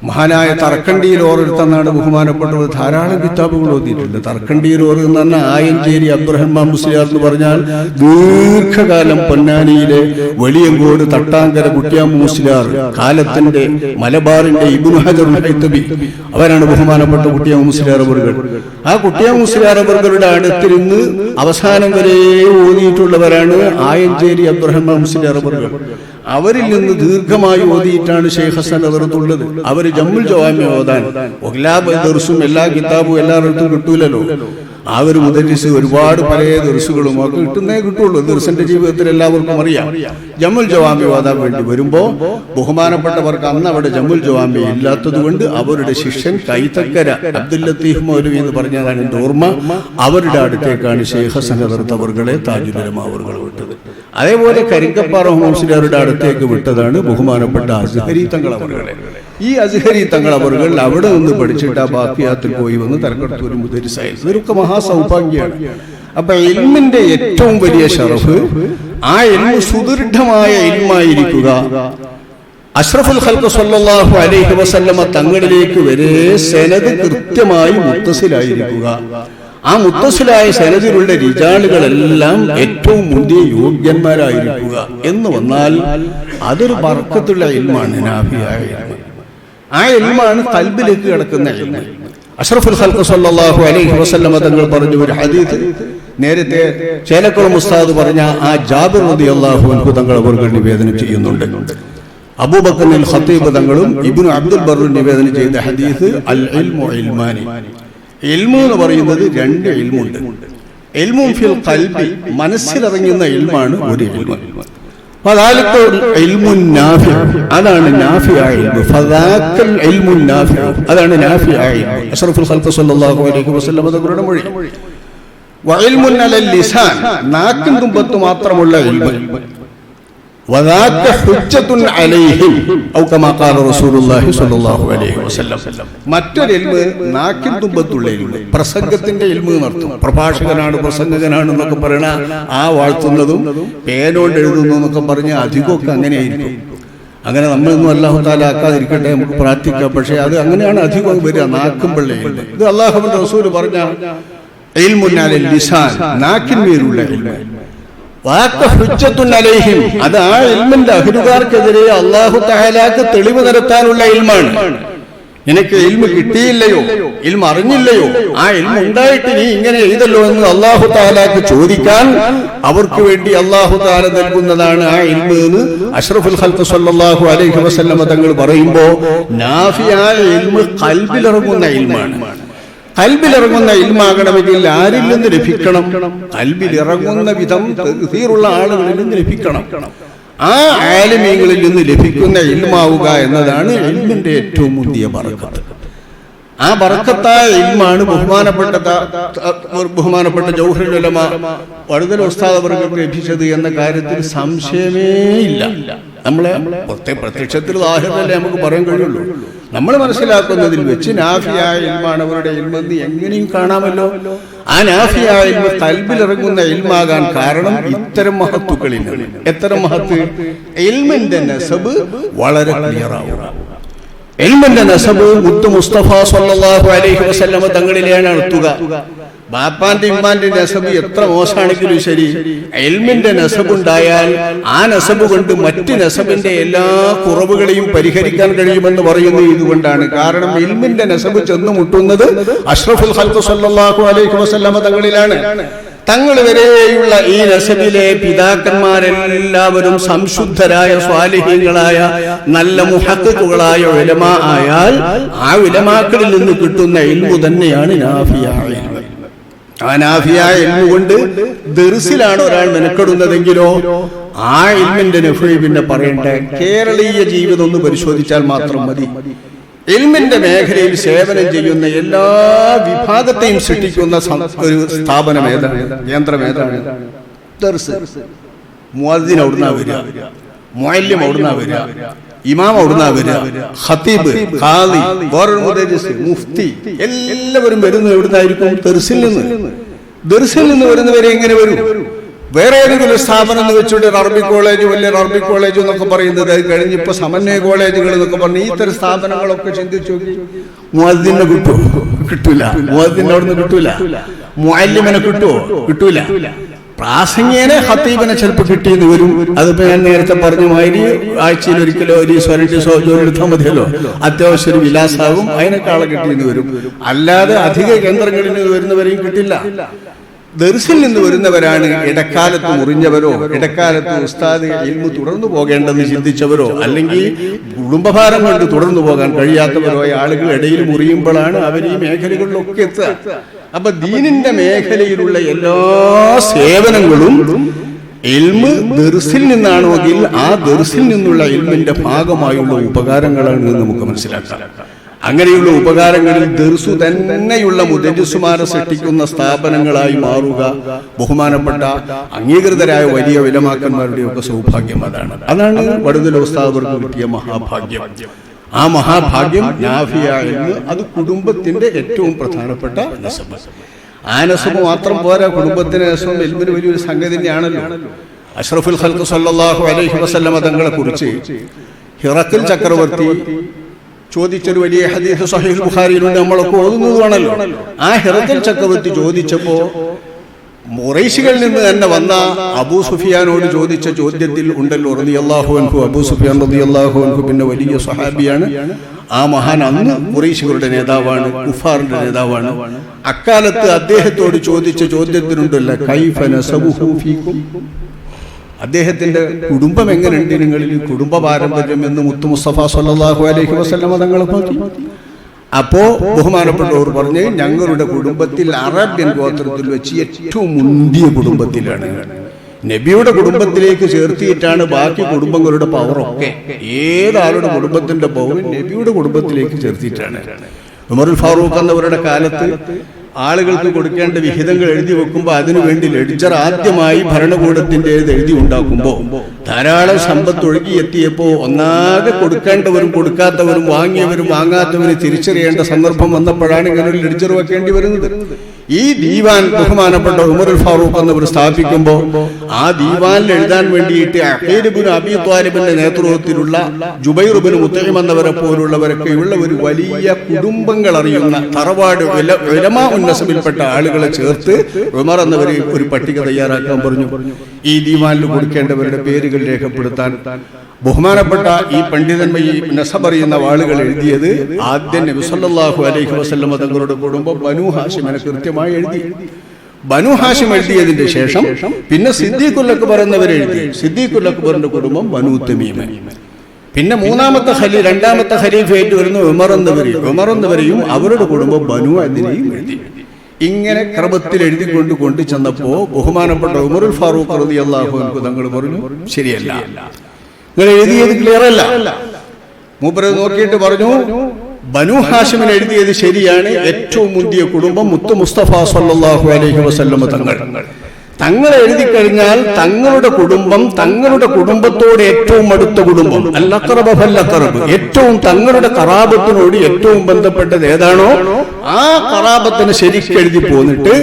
മഹാനായ തർക്കണ്ടിയിൽ ഓറെടുത്തെന്നാണ് ബഹുമാനപ്പെട്ടവർ ധാരാളം കിതാബുകൾ ഓതിയിട്ടുണ്ട്. തർക്കണ്ടിയിൽ ഓറ് എന്ന് പറഞ്ഞാൽ ആയഞ്ചേരി അബ്ദുറഹ്മാൻ മുസ്ലിയാർ എന്ന് പറഞ്ഞാൽ ദീർഘകാലം പൊന്നാനിയിലെ വെളിയങ്കോട് തട്ടാങ്കര കുട്ടിയാമ്മ മുസ്ലിയാർ, കാലത്തിന്റെ മലബാറിന്റെ ഇബ്നു ഹജർ ഹൈതബി, അവരാണ് ബഹുമാനപ്പെട്ട കുട്ടിയാമ്മ മുസ്ലിയാർ അവറുകൾ. ആ കുട്ടിയാമ്മ മുസ്ലിയാർ അവറുകളുടെ അടുത്തിരുന്ന് അവസാനം വരെ ഓതിയിട്ടുള്ളവരാണ് ആയഞ്ചേരി അബ്ദുറഹ്മാൻ മുസ്ലിയാർ അവറുകൾ. അവരിൽ നിന്ന് ദീർഘമായി ഓതിയിട്ടാണ് ഷെയ്ഖ് ഹസൻ ഹദറത്തുള്ളത്. അവർ ജംഉൽ ജവാമി ഓതാൻ എല്ലാ ദർസും എല്ലാ കിതാബും എല്ലായിടത്തും കിട്ടൂലല്ലോ. ആ ഒരു മുദരിസ് ഒരുപാട് പല ദർസുകളും ഒക്കെ കിട്ടുള്ളൂ. ദർസിന്റെ ജീവിതത്തിൽ എല്ലാവർക്കും അറിയാം. ജംഉൽ ജവാമി ഓതാൻ വേണ്ടി വരുമ്പോൾ ബഹുമാനപ്പെട്ടവർക്ക് അന്ന് അവിടെ ജംഉൽ ജവാമി ഇല്ലാത്തത് കൊണ്ട് അവരുടെ ശിഷ്യൻ കൈതക്കര അബ്ദുൽ ലത്തീഫ് മൗലവി എന്ന് പറഞ്ഞതാണ് എൻ്റെ ഓർമ്മ. അവരുടെ അടുത്തേക്കാണ് ഷെയ്ഖ് ഹസൻ ഹദറത്ത് അവറുകളെ താജുൽ ഉലമാ അവറുകൾ വിട്ടത്. അതേപോലെ കരിങ്കപ്പാറ മുഹമ്മദ് മുസ്ലിയാരുടെ അടുത്തേക്ക് വിട്ടതാണ് ബഹുമാനപ്പെട്ട അസ്ഹരി തങ്ങളവറുകളെ. ഈ അസ്ഹരി തങ്ങളവറുകൾ അവിടെ നിന്ന് പഠിച്ചിട്ട് ആ ബാക്കിയാത്തിൽ പോയി വന്ന് തലക്കെടുത്തൂർ മുദരിസായി. ഇതൊക്കെ മഹാസൗഭാഗ്യമാണ്. അപ്പൊ ഇൽമിന്റെ ഏറ്റവും വലിയ ശറഫ് ആ ഇൽമു സുദൃഢമായ ഇൽമായിരിക്കുക. അഷ്റഫുൽ ഖൽഖ് സ്വല്ലല്ലാഹു അലൈഹി വസല്ലമ തങ്ങളിലേക്ക് വരെ സനദ് കൃത്യമായി മുത്തസിലായിരിക്കുക. ആ മുത്തസിലായ സനദിലുള്ള റിജാലുകളെല്ലാം ഏറ്റവും മുന്തിയ യോഗ്യന്മാരായിരിക്കുക എന്ന് വന്നാൽ അതൊരു ബർക്കത്തുള്ള ഇൽമാണ്, നാഫിയായ ഇൽമ്. ആ ഇൽമാണ് ഖൽബിലേക്ക് കിടക്കുന്ന ഇൽമ്. അഷ്റഫുൽ ഖൽഖ് സ്വല്ലല്ലാഹു അലൈഹി വസല്ലമ തങ്ങൾ പറഞ്ഞ ഒരു ഹദീസ് നേരത്തെ ചേലക്കുളം ഉസ്താദ് പറഞ്ഞ ആ ജാബിർ റളിയല്ലാഹു അൻഹു തങ്ങൾ അവர்கள் നിവേദനം ചെയ്യുന്നുണ്ട്. അബൂബക്കർ അൽ ഖത്തീബ് തങ്ങളും ഇബ്നു അബ്ദുൽ ബർറും നിവേദനം ചെയ്ത ഹദീസ് അൽ ഇൽമു ഇൽമാനി. ഇൽമു എന്ന് പറയുന്നത് 2 ഇൽമുണ്ട്. ഇൽമുൻ ഫിൽ ഖൽബി, മനസ്സിലിറങ്ങുന്ന ഇൽമാണ് ഒരു ഇൽമു. ഫദാലിക ഇൽമുൻ നാഫി, അതാണ് നാഫിയായ ഇൽമു. ഫദാക്കൽ ഇൽമുൻ നാഫി, അതാണ് നാഫിയായ ഇൽമു. അഷ്റഫുൽ ഖൽഖ് സ്വല്ലല്ലാഹു അലൈഹി വസല്ലം തങ്ങളുടെ മൊഴി. വഇൽമുൻ അലൽ ലിസാൻ, നാക്കിൻ തുമ്പത്ത് മാത്രമുള്ള ഇൽമു. വദാക ഹുജ്ജത്തുൻ അലൈഹിം ഔ കമാ ഖാല റസൂലുള്ളാഹി സ്വല്ലല്ലാഹു അലൈഹി വസല്ലം. മറ്റൊരു ഇൽമു നാക്കിൻ തുമ്പത്തുള്ള ഇൽമു, പ്രസംഗത്തിന്റെ ഇൽമു എന്നർത്ഥം. പ്രഭാഷകനാണ് പ്രസംഗകനാണ് എന്നൊക്കെ പറയണ ആ വാഴ്ത്തുന്നതും പേനോണ്ട് എഴുതുന്നു എന്നൊക്കെ പറഞ്ഞ അധികമൊക്കെ അങ്ങനെയായിരിക്കും. അങ്ങനെ നമ്മളൊന്നും അല്ലാഹു തആല ആക്കാതിരിക്കട്ടെ, നമുക്ക് പ്രാർത്ഥിക്കാം. പക്ഷേ അത് അങ്ങനെയാണ് അധികം വരിക, നാക്കുമ്പള്ള ഇൽമു. ഇത് അല്ലാഹുവിന്റെ റസൂൽ പറഞ്ഞ ഇൽമുൻ അലൽ ലിസാൻ, നാക്കിന്മേലുള്ള ഇൽമു. അത് ആ ഇൽമിന്റെ അഹ്ലുകാർക്കെതിരെ അല്ലാഹു തആലക്ക് തെളിവ് നിരത്താനുള്ള ഇൽമാണ്. നിനക്ക് ഇൽമു കിട്ടിയില്ലയോ, ഇൽമു അറിഞ്ഞില്ലയോ, ആ ഇൽമു ഉണ്ടായിട്ട് നീ ഇങ്ങനെ എഴുതല്ലോ എന്ന് അല്ലാഹു തആലക്ക് ചോദിക്കാൻ അവർക്ക് വേണ്ടി അല്ലാഹു തആല നൽകുന്നതാണ് ആ ഇൽമു എന്ന് അഷ്റഫുൽ ഖൽഖ് സ്വല്ലല്ലാഹു അലൈഹി വസല്ലം തങ്ങൾ പറയുമ്പോൾ നാഫിയായ ഇൽമു ഖൽബിലിറങ്ങുന്ന ഇൽമാണ്. ഖൽബിലിറങ്ങുന്ന ഇൽമാകണമെങ്കിൽ ആരിൽ നിന്ന് ലഭിക്കണം? ഖൽബിലിറങ്ങുന്ന വിധം തഹ്സീറുള്ള ആളുകളിൽ നിന്ന് ലഭിക്കണം. ആ ആലിമീങ്ങളിൽ നിന്ന് ലഭിക്കുന്ന ഇൽമാവുക എന്നതാണ് ഇൽമിന്റെ ഏറ്റവും മുന്തിയ ബറക്കത്ത്. ആ ബറക്കത്തായ ഇൽമാണ് ബഹുമാനപ്പെട്ട ജൗഹറുൽ ഉലമ വടുതൽ ഉസ്താദ് അവർക്ക് ലഭിച്ചത് എന്ന കാര്യത്തിൽ സംശയമേ ഇല്ല. നമ്മളെ പ്രത്യക്ഷത്തിൽ ലാഹിറല്ലേ നമുക്ക് പറയാൻ കഴിയുള്ളൂ. നമ്മൾ മനസ്സിലാക്കുന്നതിൽ വെച്ച് നാഫിയായ ഇൽമാണ് അവരുടെ ഇൽമെന്ന് എങ്ങനെയും കാണാമല്ലോ. ആ നാഫിയായ ഇൽമ കൽബിലിറങ്ങുന്ന ഇൽമാകാൻ കാരണം ഇത്തരം മഹത്തുക്കളിൽ എത്ര മഹത്ത് ഇൽമിന്റെ നസബ് വളരെ ക്ലിയറാവുക. ഇൽമിന്റെ നസബ് മുത്ത് മുസ്തഫ സല്ലല്ലാഹു അലൈഹി വസല്ലമ തങ്ങളിലാണ് എത്തുക. ബാപ്പാന്റെ ഇമ്മാന്റെ നസബ് എത്ര മോശമാണെങ്കിലും ശരി, ഇൽമിന്റെ നസബ് ഉണ്ടായാൽ ആ നസബ് കൊണ്ട് മറ്റ് നസബിന്റെ എല്ലാ കുറവുകളെയും പരിഹരിക്കാൻ കഴിയുമെന്ന് പറയുന്നത് ഇതുകൊണ്ടാണ്. കാരണം ഇൽമിന്റെ നസബ് ചെന്നു മുട്ടുന്നത് അഷ്റഫുൽ ഖൽഖ് സല്ലല്ലാഹു അലൈഹി വസല്ലമ തങ്ങളിലാണ്. തങ്ങൾ വരെയുള്ള ഈ നസബിലെ പിതാക്കന്മാരെല്ലാവരും സംശുദ്ധരായ സ്വാലിഹീങ്ങളായ നല്ല മുഹഖ്ഖുകളായ ഉലമാ ആയാൽ ആ ഉലമാക്കളിൽ നിന്ന് കിട്ടുന്ന ഇൽമു തന്നെയാണ് നാഫിയായ ഇൽമ്. ആ നാഫിയായ ഇൽമു കൊണ്ട് ദർസിലാണ് ഒരാൾ മെനക്കെടുന്നതെങ്കിലോ ആ ഇൽമിന്റെ നഫ്ഇ പിന്നെ പറയേണ്ട. കേരളീയ ജീവിതം ഒന്ന് പരിശോധിച്ചാൽ മാത്രം മതി. ഇൽമിന്റെ മേഖലയിൽ സേവനം ചെയ്യുന്ന എല്ലാ വിഭാഗത്തെയും സൃഷ്ടിക്കുന്ന ഒരു സ്ഥാപനം ഏതാണ്, കേന്ദ്രം ഏതാണ്? ദർസ്. മുഅദ്ദിൻ അവിടുന്നാ വരിക, മുഅല്ലിം അവിടുന്നാ വരിക, ഇമാം അവിടുന്നാ വരിക, ഖതീബ്, ഖാദി, വേറൊരു മുദരിസ്, മുഫ്തി എല്ലാവരും വരുന്നത് എവിടുന്നായിരിക്കും? ദർസിൽ നിന്ന്. ദർസിൽ നിന്ന് വരുന്നവരെ എങ്ങനെ വരും? വേറെ ഏതെങ്കിലും സ്ഥാപനം എന്ന് വെച്ചിട്ട് ഒരു അറബിക് കോളേജ്, വലിയ അറബിക് കോളേജ് എന്നൊക്കെ പറയുന്നത് അത് കഴിഞ്ഞ് ഇപ്പൊ സമന്വയ കോളേജുകൾ എന്നൊക്കെ പറഞ്ഞ് ഈ തരം സ്ഥാപനങ്ങളൊക്കെ ചിന്തിച്ചു നോക്കി. മുഅദ്ദിനെ കിട്ടുമോ? കിട്ടൂല. മുഅദ്ദിനെ അവിടുന്ന് കിട്ടൂല. മുഅല്ലിമിനെ കിട്ടുമോ? കിട്ടൂല. പ്രാസംഗികനെ ഖതീബിനെ ചിലപ്പോൾ കിട്ടിയെന്ന് വരും. അതിപ്പോ ഞാൻ നേരത്തെ പറഞ്ഞ മാതിരി ആഴ്ചയിൽ ഒരിക്കലോ ഒരു സ്വരട്ടിസോ ജോലി എടുത്താൽ മതിയല്ലോ. അത്യാവശ്യം ഒരു വിലാസാവും, അതിനേക്കാളെ കിട്ടിയെന്ന് വരും. അല്ലാതെ അധിക കേന്ദ്രങ്ങളിൽ നിന്ന് വരുന്നവരെയും കിട്ടില്ല. ദർസിൽ നിന്ന് വരുന്നവരാണ് ഇടക്കാലത്ത് മുറിഞ്ഞവരോ, ഇടക്കാലത്ത് ഉസ്താദ് ഇൽമു തുടർന്നു പോകേണ്ടെന്ന് ചിന്തിച്ചവരോ, അല്ലെങ്കിൽ കുടുംബഭാരം കൊണ്ട് തുടർന്നു പോകാൻ കഴിയാത്തവരോ ആളുകൾ ഇടയിൽ മുറിയുമ്പോഴാണ് അവർ ഈ മേഖലകളിലൊക്കെ എത്തുക. അപ്പൊ ദീനിന്റെ മേഖലയിലുള്ള എല്ലാ സേവനങ്ങളും ഇൽമ് ദർസിൽ നിന്നാണെങ്കിൽ ആ ദർസിൽ നിന്നുള്ള ഇൽമിന്റെ ഭാഗമായുള്ള ഉപകാരങ്ങളാണ് നമുക്ക് മനസ്സിലാക്കാം. അങ്ങനെയുള്ള ഉപകാരങ്ങളിൽ ദർസു തന്നെയുള്ള മുദരിസുമാരെ സൃഷ്ടിക്കുന്ന സ്ഥാപനങ്ങളായി മാറുക ബഹുമാനപ്പെട്ട അംഗീകൃതരായ വലിയ ഉലമാക്കന്മാരുടെയൊക്കെ സൗഭാഗ്യം. അതാണ് വടുതൽ ഉസ്താദർക്ക് കിട്ടിയ മഹാഭാഗ്യം. ആ മഹാഭാഗ്യം നാഫിയായ ഇൽമ്, അത് കുടുംബത്തിന്റെ ഏറ്റവും പ്രധാനപ്പെട്ട നസബ്. ആ നസബ് മാത്രം പോരാ, കുടുംബത്തിന്റെ നസബ് ഇൽമിന് വലിയൊരു സംഗതി തന്നെയാണല്ലോ. അഷ്റഫുൽ ഖൽഖ് സല്ലല്ലാഹു അലൈഹി വസല്ലമ തങ്ങളെ കുറിച്ച് ഹിറഖൽ ചക്രവർത്തി ചോദിച്ചൊരു വലിയ ഹദീസ് സഹീഹ് ബുഖാരിയിലുണ്ട്, നമ്മളൊക്കെ ഓതുന്നതുമാണല്ലോ. ആ ഹിറഖൽ ചക്രവർത്തി ചോദിച്ചപ്പോ ഖുറൈശികളിൽ നിന്ന് തന്നെ വന്ന അബൂ സുഫിയാനോട് ചോദിച്ച ചോദ്യത്തിൽ ഉണ്ടല്ലോ റളിയല്ലാഹു അൻഹു. അബൂ സുഫിയാൻ റളിയല്ലാഹു അൻഹു പിന്നെ വലിയ സ്വഹാബിയാണ്. ആ മഹാൻ അന്ന് ഖുറൈശികളുടെ നേതാവാണ്, കുഫാറിന്റെ നേതാവാണ്. അക്കാലത്ത് അദ്ദേഹത്തോട് ചോദിച്ച ചോദ്യത്തിനുണ്ടല്ലോ കൈഫ നസബുഹു ഫീകും, അദ്ദേഹത്തിന്റെ കുടുംബം എങ്ങനെയുണ്ട് നിങ്ങളിൽ, കുടുംബ പാരമ്പര്യം എന്ന് മുത്തു മുസ്തഫ സല്ലല്ലാഹു അലൈഹി വസല്ലമ തങ്ങൾ നോക്കി. അപ്പോ ബഹുമാനപ്പെട്ടവർ പറഞ്ഞ് ഞങ്ങളുടെ കുടുംബത്തിൽ അറബ്യൻ ഗോത്രത്തിൽ വെച്ച് ഏറ്റവും മുന്തിയ കുടുംബത്തിലാണ്. നബിയുടെ കുടുംബത്തിലേക്ക് ചേർത്തിയിട്ടാണ് ബാക്കി കുടുംബങ്ങളുടെ പവറൊക്കെ. ഏതാളുടെ കുടുംബത്തിന്റെ പവർ നബിയുടെ കുടുംബത്തിലേക്ക് ചേർത്തിയിട്ടാണ്. ഉമറുൽ ഫാറൂഖ് എന്നവരുടെ കാലത്ത് ആളുകൾക്ക് കൊടുക്കേണ്ട വിഹിതങ്ങൾ എഴുതി വെക്കുമ്പോൾ അതിനുവേണ്ടി ലെഡ്ജർ ആദ്യമായി ഭരണകൂടത്തിന്റെ എഴുതി ഉണ്ടാക്കുമ്പോൾ ധാരാളം സമ്പത്ത് ഒഴുകി എത്തിയപ്പോൾ ഒന്നാകെ കൊടുക്കേണ്ടവരും കൊടുക്കാത്തവരും വാങ്ങിയവരും വാങ്ങാത്തവരും തിരിച്ചറിയേണ്ട സന്ദർഭം വന്നപ്പോഴാണ് ഇങ്ങനെ ഒരു ലെഡ്ജർ വെക്കേണ്ടി വരുന്നത്. ഈ ദീവാൻ ബഹുമാനപ്പെട്ട ഉമറുൽ ഫാറൂഖ് എന്നവർ സ്ഥാപിക്കുമ്പോൾ ആ ദീവാനിൽ എഴുതാൻ വേണ്ടിയിട്ട് അഖീൽ ഇബ്നു അബീ ത്വാലിബിന്റെ നേതൃത്വത്തിലുള്ള ജുബൈർ ഇബ്നു മുത്തഇം എന്നവരെ പോലുള്ളവരൊക്കെയുള്ള ഒരു വലിയ കുടുംബങ്ങൾ അറിയുന്ന തറവാട് ഉലമാ ഉന്നസബിൽപ്പെട്ട ആളുകളെ ചേർത്ത് ഉമർ എന്നവർ ഒരു പട്ടിക തയ്യാറാക്കാൻ പറഞ്ഞു. ഈ ദീവാനിൽ കൊടുക്കേണ്ടവരുടെ പേരുകൾ രേഖപ്പെടുത്താൻ ബഹുമാനപ്പെട്ട ഈ പണ്ഡിതന്മാർ ഈ നസബ് അറിയുന്ന ആളുകൾ എഴുതിയത് ആദ്യം നബി സല്ലല്ലാഹു അലൈഹി വസല്ലമ തങ്ങളുടെ കുടുംബം ബനൂ ഹാഷിമിനെ കൃത്യമായി എഴുതി. ബനൂ ഹാഷിം എഴുതിയതിന്റെ ശേഷം പിന്നെ സിദ്ദീഖുൽ അക്ബർ എന്നവർ എഴുതി. സിദ്ദീഖുൽ അക്ബറിന്റെ കുടുംബം ബനൂ തമീമ. പിന്നെ രണ്ടാമത്തെ ഖലീഫയായിട്ട് വരുന്ന ഉമർ എന്നവരെയും അവരുടെ കുടുംബം ബനൂ അദ്ദിനെയും എഴുതി. ഇങ്ങനെ ക്രമത്തിൽ എഴുതിക്കൊണ്ട് ചെന്നപ്പോ ബഹുമാനപ്പെട്ട ഉമറുൽ ഫാറൂഖ് റളിയല്ലാഹു അൻഹു തങ്ങൾ പറഞ്ഞു ശരിയല്ല, നിങ്ങൾ എഴുതിയത് ക്ലിയർ അല്ല. മൂപ്പര് നോക്കിയിട്ട് പറഞ്ഞു, ബനു ഹാഷിമിന് എഴുതിയത് ശരിയാണ്. ഏറ്റവും മുന്തിയ കുടുംബം മുത്തു മുസ്തഫ സല്ലല്ലാഹു അലൈഹി വസല്ലം തങ്ങൾ എഴുതി കഴിഞ്ഞാൽ തങ്ങളുടെ കുടുംബം തങ്ങളുടെ കുടുംബത്തോട് ഏറ്റവും അടുത്ത കുടുംബം അല്ലഖറബ ഫല്ലഖറബ്, ഏറ്റവും തങ്ങളുടെ ഖറാബത്തിനോട് ഏറ്റവും ബന്ധപ്പെട്ടത് ഏതാണോ ആ ഖറാബത്തിന് ശരിക്കെഴുതി പോന്നിട്ട്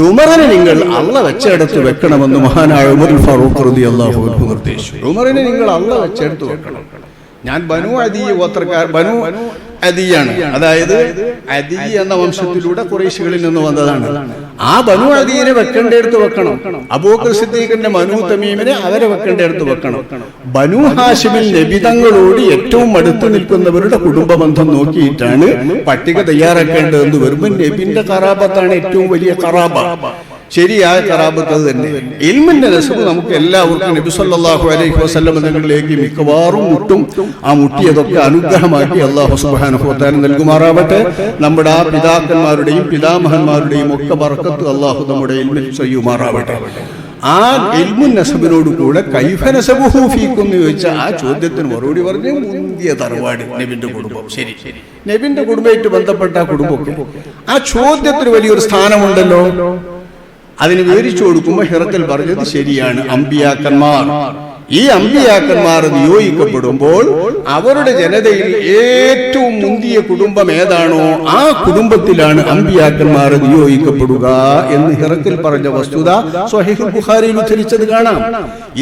ഉമറിനെ നിങ്ങൾ അള്ള വെച്ചെടുത്ത് വെക്കണമെന്ന് മഹാനായ ഉമറുൽ ഫാറൂഖ് റളിയല്ലാഹു അൻഹു നിർദ്ദേശിച്ചു. ഉമറിനെ നിങ്ങൾ അള്ള വെച്ചെടുത്ത് വെക്കണം. ഞാൻ ബനു അദി ഗോത്രക്കാർ, ബനു അദിയാണ്, അതായത് അദി എന്ന വംശത്തിലൂടെ ഖുറൈശികളിൽ നിന്ന് വന്നതാണ്. ആ ബനു അദിയെ വെക്കേണ്ടടുത്ത് വെക്കണം. അബൂബക്കർ സിദ്ദീഖിന്റെ ബനു തമീമിനെ അവരെ വെക്കേണ്ടടുത്ത് വെക്കണം. ബനു ഹാഷിമിൽ നബി തങ്ങളോട് ഏറ്റവും അടുത്ത് നിൽക്കുന്നവരുടെ കുടുംബ ബന്ധം നോക്കിയിട്ടാണ് പട്ടിക തയ്യാറാക്കേണ്ടതെന്ന് വരുമ്പോൾ നബിന്റെ ഖറാബത്താണ് ഏറ്റവും വലിയ ഖറാബ. ശരിയായ ഖറാബത്ത് തന്നെ. ഇൽമിന്റെ നസബ് നമുക്ക് എല്ലാവർക്കും നബി സല്ലല്ലാഹു അലൈഹി വസല്ലം തങ്ങളിലേക്ക് മിക്കവാറും മുട്ടും. ആ മുട്ടിയതൊക്കെ അനുഗ്രഹമാക്കി അല്ലാഹു സുബ്ഹാനഹു വ തആല നൽകുമാറാവട്ടെ. നമ്മുടെ ആ പിതാക്കന്മാരുടെയും പിതാമഹന്മാരുടെയും ഒക്കെ ബർക്കത്ത് അല്ലാഹു നമ്മുടെ ഇൽമിൽ ചെയ്യുമാറാവട്ടെ. ആ ഇൽമുൻ നസബിനോട് കൂടെ കൈഫ നസബുഹു ഫീക്കും എന്ന് ചോദിച്ച ആ ചോദ്യത്തിന് മറുപടി പറഞ്ഞു മുന്തിയ തറവാട് നബിന്റെ കുടുംബം. ശരി, നബിന്റെ കുടുംബമായിട്ട് ബന്ധപ്പെട്ട ആ കുടുംബമൊക്കെ ആ ചോദ്യത്തിന് വലിയൊരു സ്ഥാനമുണ്ടല്ലോ. അതിന് വിവരിച്ചു കൊടുക്കുമ്പോൾ ഹിറക്കൽ പറഞ്ഞത് ശരിയാണ്. അമ്പിയാക്കന്മാർ, ഈ അമ്പിയാക്കന്മാർ നിയോഗിക്കപ്പെടുമ്പോൾ അവരുടെ ജനതയിൽ ഏറ്റവും മുന്തിയ കുടുംബം ഏതാണോ ആ കുടുംബത്തിലാണ് അമ്പിയാക്കന്മാർ നിയോഗിക്കപ്പെടുക എന്ന് ഹിറക്കൽ പറഞ്ഞ വസ്തുത സ്വഹീഹുൽ ബുഖാരിയിൽ ഉദ്ധരിച്ചത് കാണാം.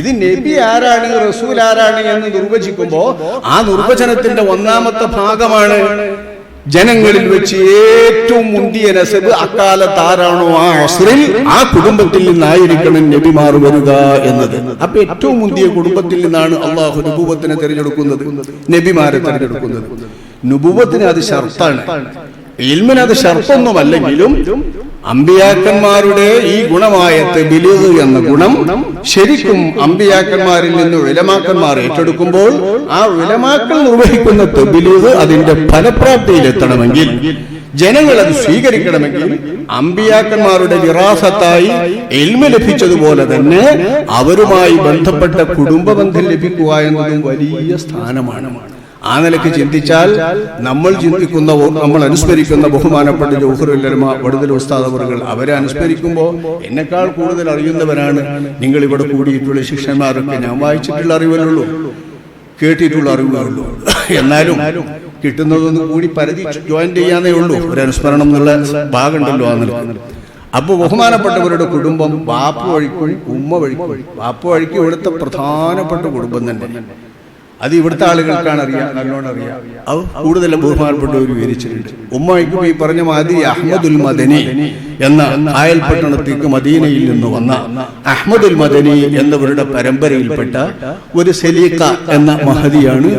ഇത് നബി ആരാണ് റസൂൽ ആരാണ് എന്ന് നിർവചിക്കുമ്പോൾ ആ നിർവചനത്തിന്റെ ഒന്നാമത്തെ ഭാഗമാണ് ജനങ്ങളിൽ വെച്ച് ഏറ്റവും മുന്തിയ നസബ് അക്കാലത്ത് ആരാണോ ആ അസ്റിൽ ആ കുടുംബത്തിൽ നിന്നായിരിക്കണം നബിമാർ വരിക എന്നത്. അപ്പൊ ഏറ്റവും മുന്തിയ കുടുംബത്തിൽ നിന്നാണ് അള്ളാഹു നുബുവത്തിനെ തിരഞ്ഞെടുക്കുന്നത്, നബിമാരെ തിരഞ്ഞെടുക്കുന്നത്. നുബുവത്തിന് അത് ഷർത്താണ്, ഇൽമിന് അത് ഷർത്തൊന്നുമല്ലെങ്കിലും അമ്പിയാക്കന്മാരുടെ ഈ ഗുണമായ തബ്ലീഗ് എന്ന ഗുണം ശരിക്കും അമ്പിയാക്കന്മാരിൽ നിന്ന് ഉലമാക്കന്മാർ ഏറ്റെടുക്കുമ്പോൾ ആ ഉലമാക്കൾ നിർവഹിക്കുന്ന തബ്ലീഗ് അതിന്റെ ഫലപ്രാപ്തിയിലെത്തണമെങ്കിൽ, ജനങ്ങൾ അത് സ്വീകരിക്കണമെങ്കിൽ അമ്പിയാക്കന്മാരുടെ വിറാസത്തായി ഇൽമ ലഭിച്ചതുപോലെ തന്നെ അവരുമായി ബന്ധപ്പെട്ട കുടുംബ ബന്ധം ലഭിക്കുക എന്നതും വലിയ സ്ഥാനമാണ്. ആ നിലയ്ക്ക് ചിന്തിച്ചാൽ നമ്മൾ ചിന്തിക്കുന്ന, നമ്മൾ അനുസ്മരിക്കുന്ന ബഹുമാനപ്പെട്ട ജൗഹറുൽ ഉലമ വടുതൽ ഉസ്താദ് അവറുകൾ, അവരെ അനുസ്മരിക്കുമ്പോൾ എന്നെക്കാൾ കൂടുതൽ അറിയുന്നവരാണ് നിങ്ങൾ ഇവിടെ കൂടിയിട്ടുള്ള ശിഷ്യന്മാരൊക്കെ. ഞാൻ വായിച്ചിട്ടുള്ള അറിവുകളുള്ളൂ, കേട്ടിട്ടുള്ള അറിവുകളുള്ളൂ. എന്നാലും കിട്ടുന്നതൊന്നും കൂടി പരിധി ജോയിൻ ചെയ്യാന്നേ ഉള്ളൂ. ഒരു അനുസ്മരണം എന്നുള്ള ഭാഗമുണ്ടല്ലോ ആ നിലയ്ക്ക്. അപ്പോൾ ബഹുമാനപ്പെട്ടവരുടെ കുടുംബം വാപ്പ വഴിക്കും ഉമ്മ വഴിക്കും, വാപ്പ വഴിക്കും ഇവിടുത്തെ പ്രധാനപ്പെട്ട കുടുംബം തന്നെ. അത് ഇവിടുത്തെ ആളുകൾക്കാണ് അറിയാം, നല്ലോണം അറിയാം. അത് കൂടുതലും ബഹുമാനപ്പെട്ടവർ വിവരിച്ചിട്ടുണ്ട്. ഉമ്മയ്ക്കും ഈ പറഞ്ഞ മാതിരി അഹ്മദുൽ മദനി എന്ന ആയൽ പട്ടണത്തേക്ക് മദീനയിൽ നിന്ന് വന്ന അഹ്മദുൽ മദനി എന്നവരുടെ പരമ്പരയിൽപ്പെട്ട ഒരു സലീഖ എന്ന മഹദിയാണ്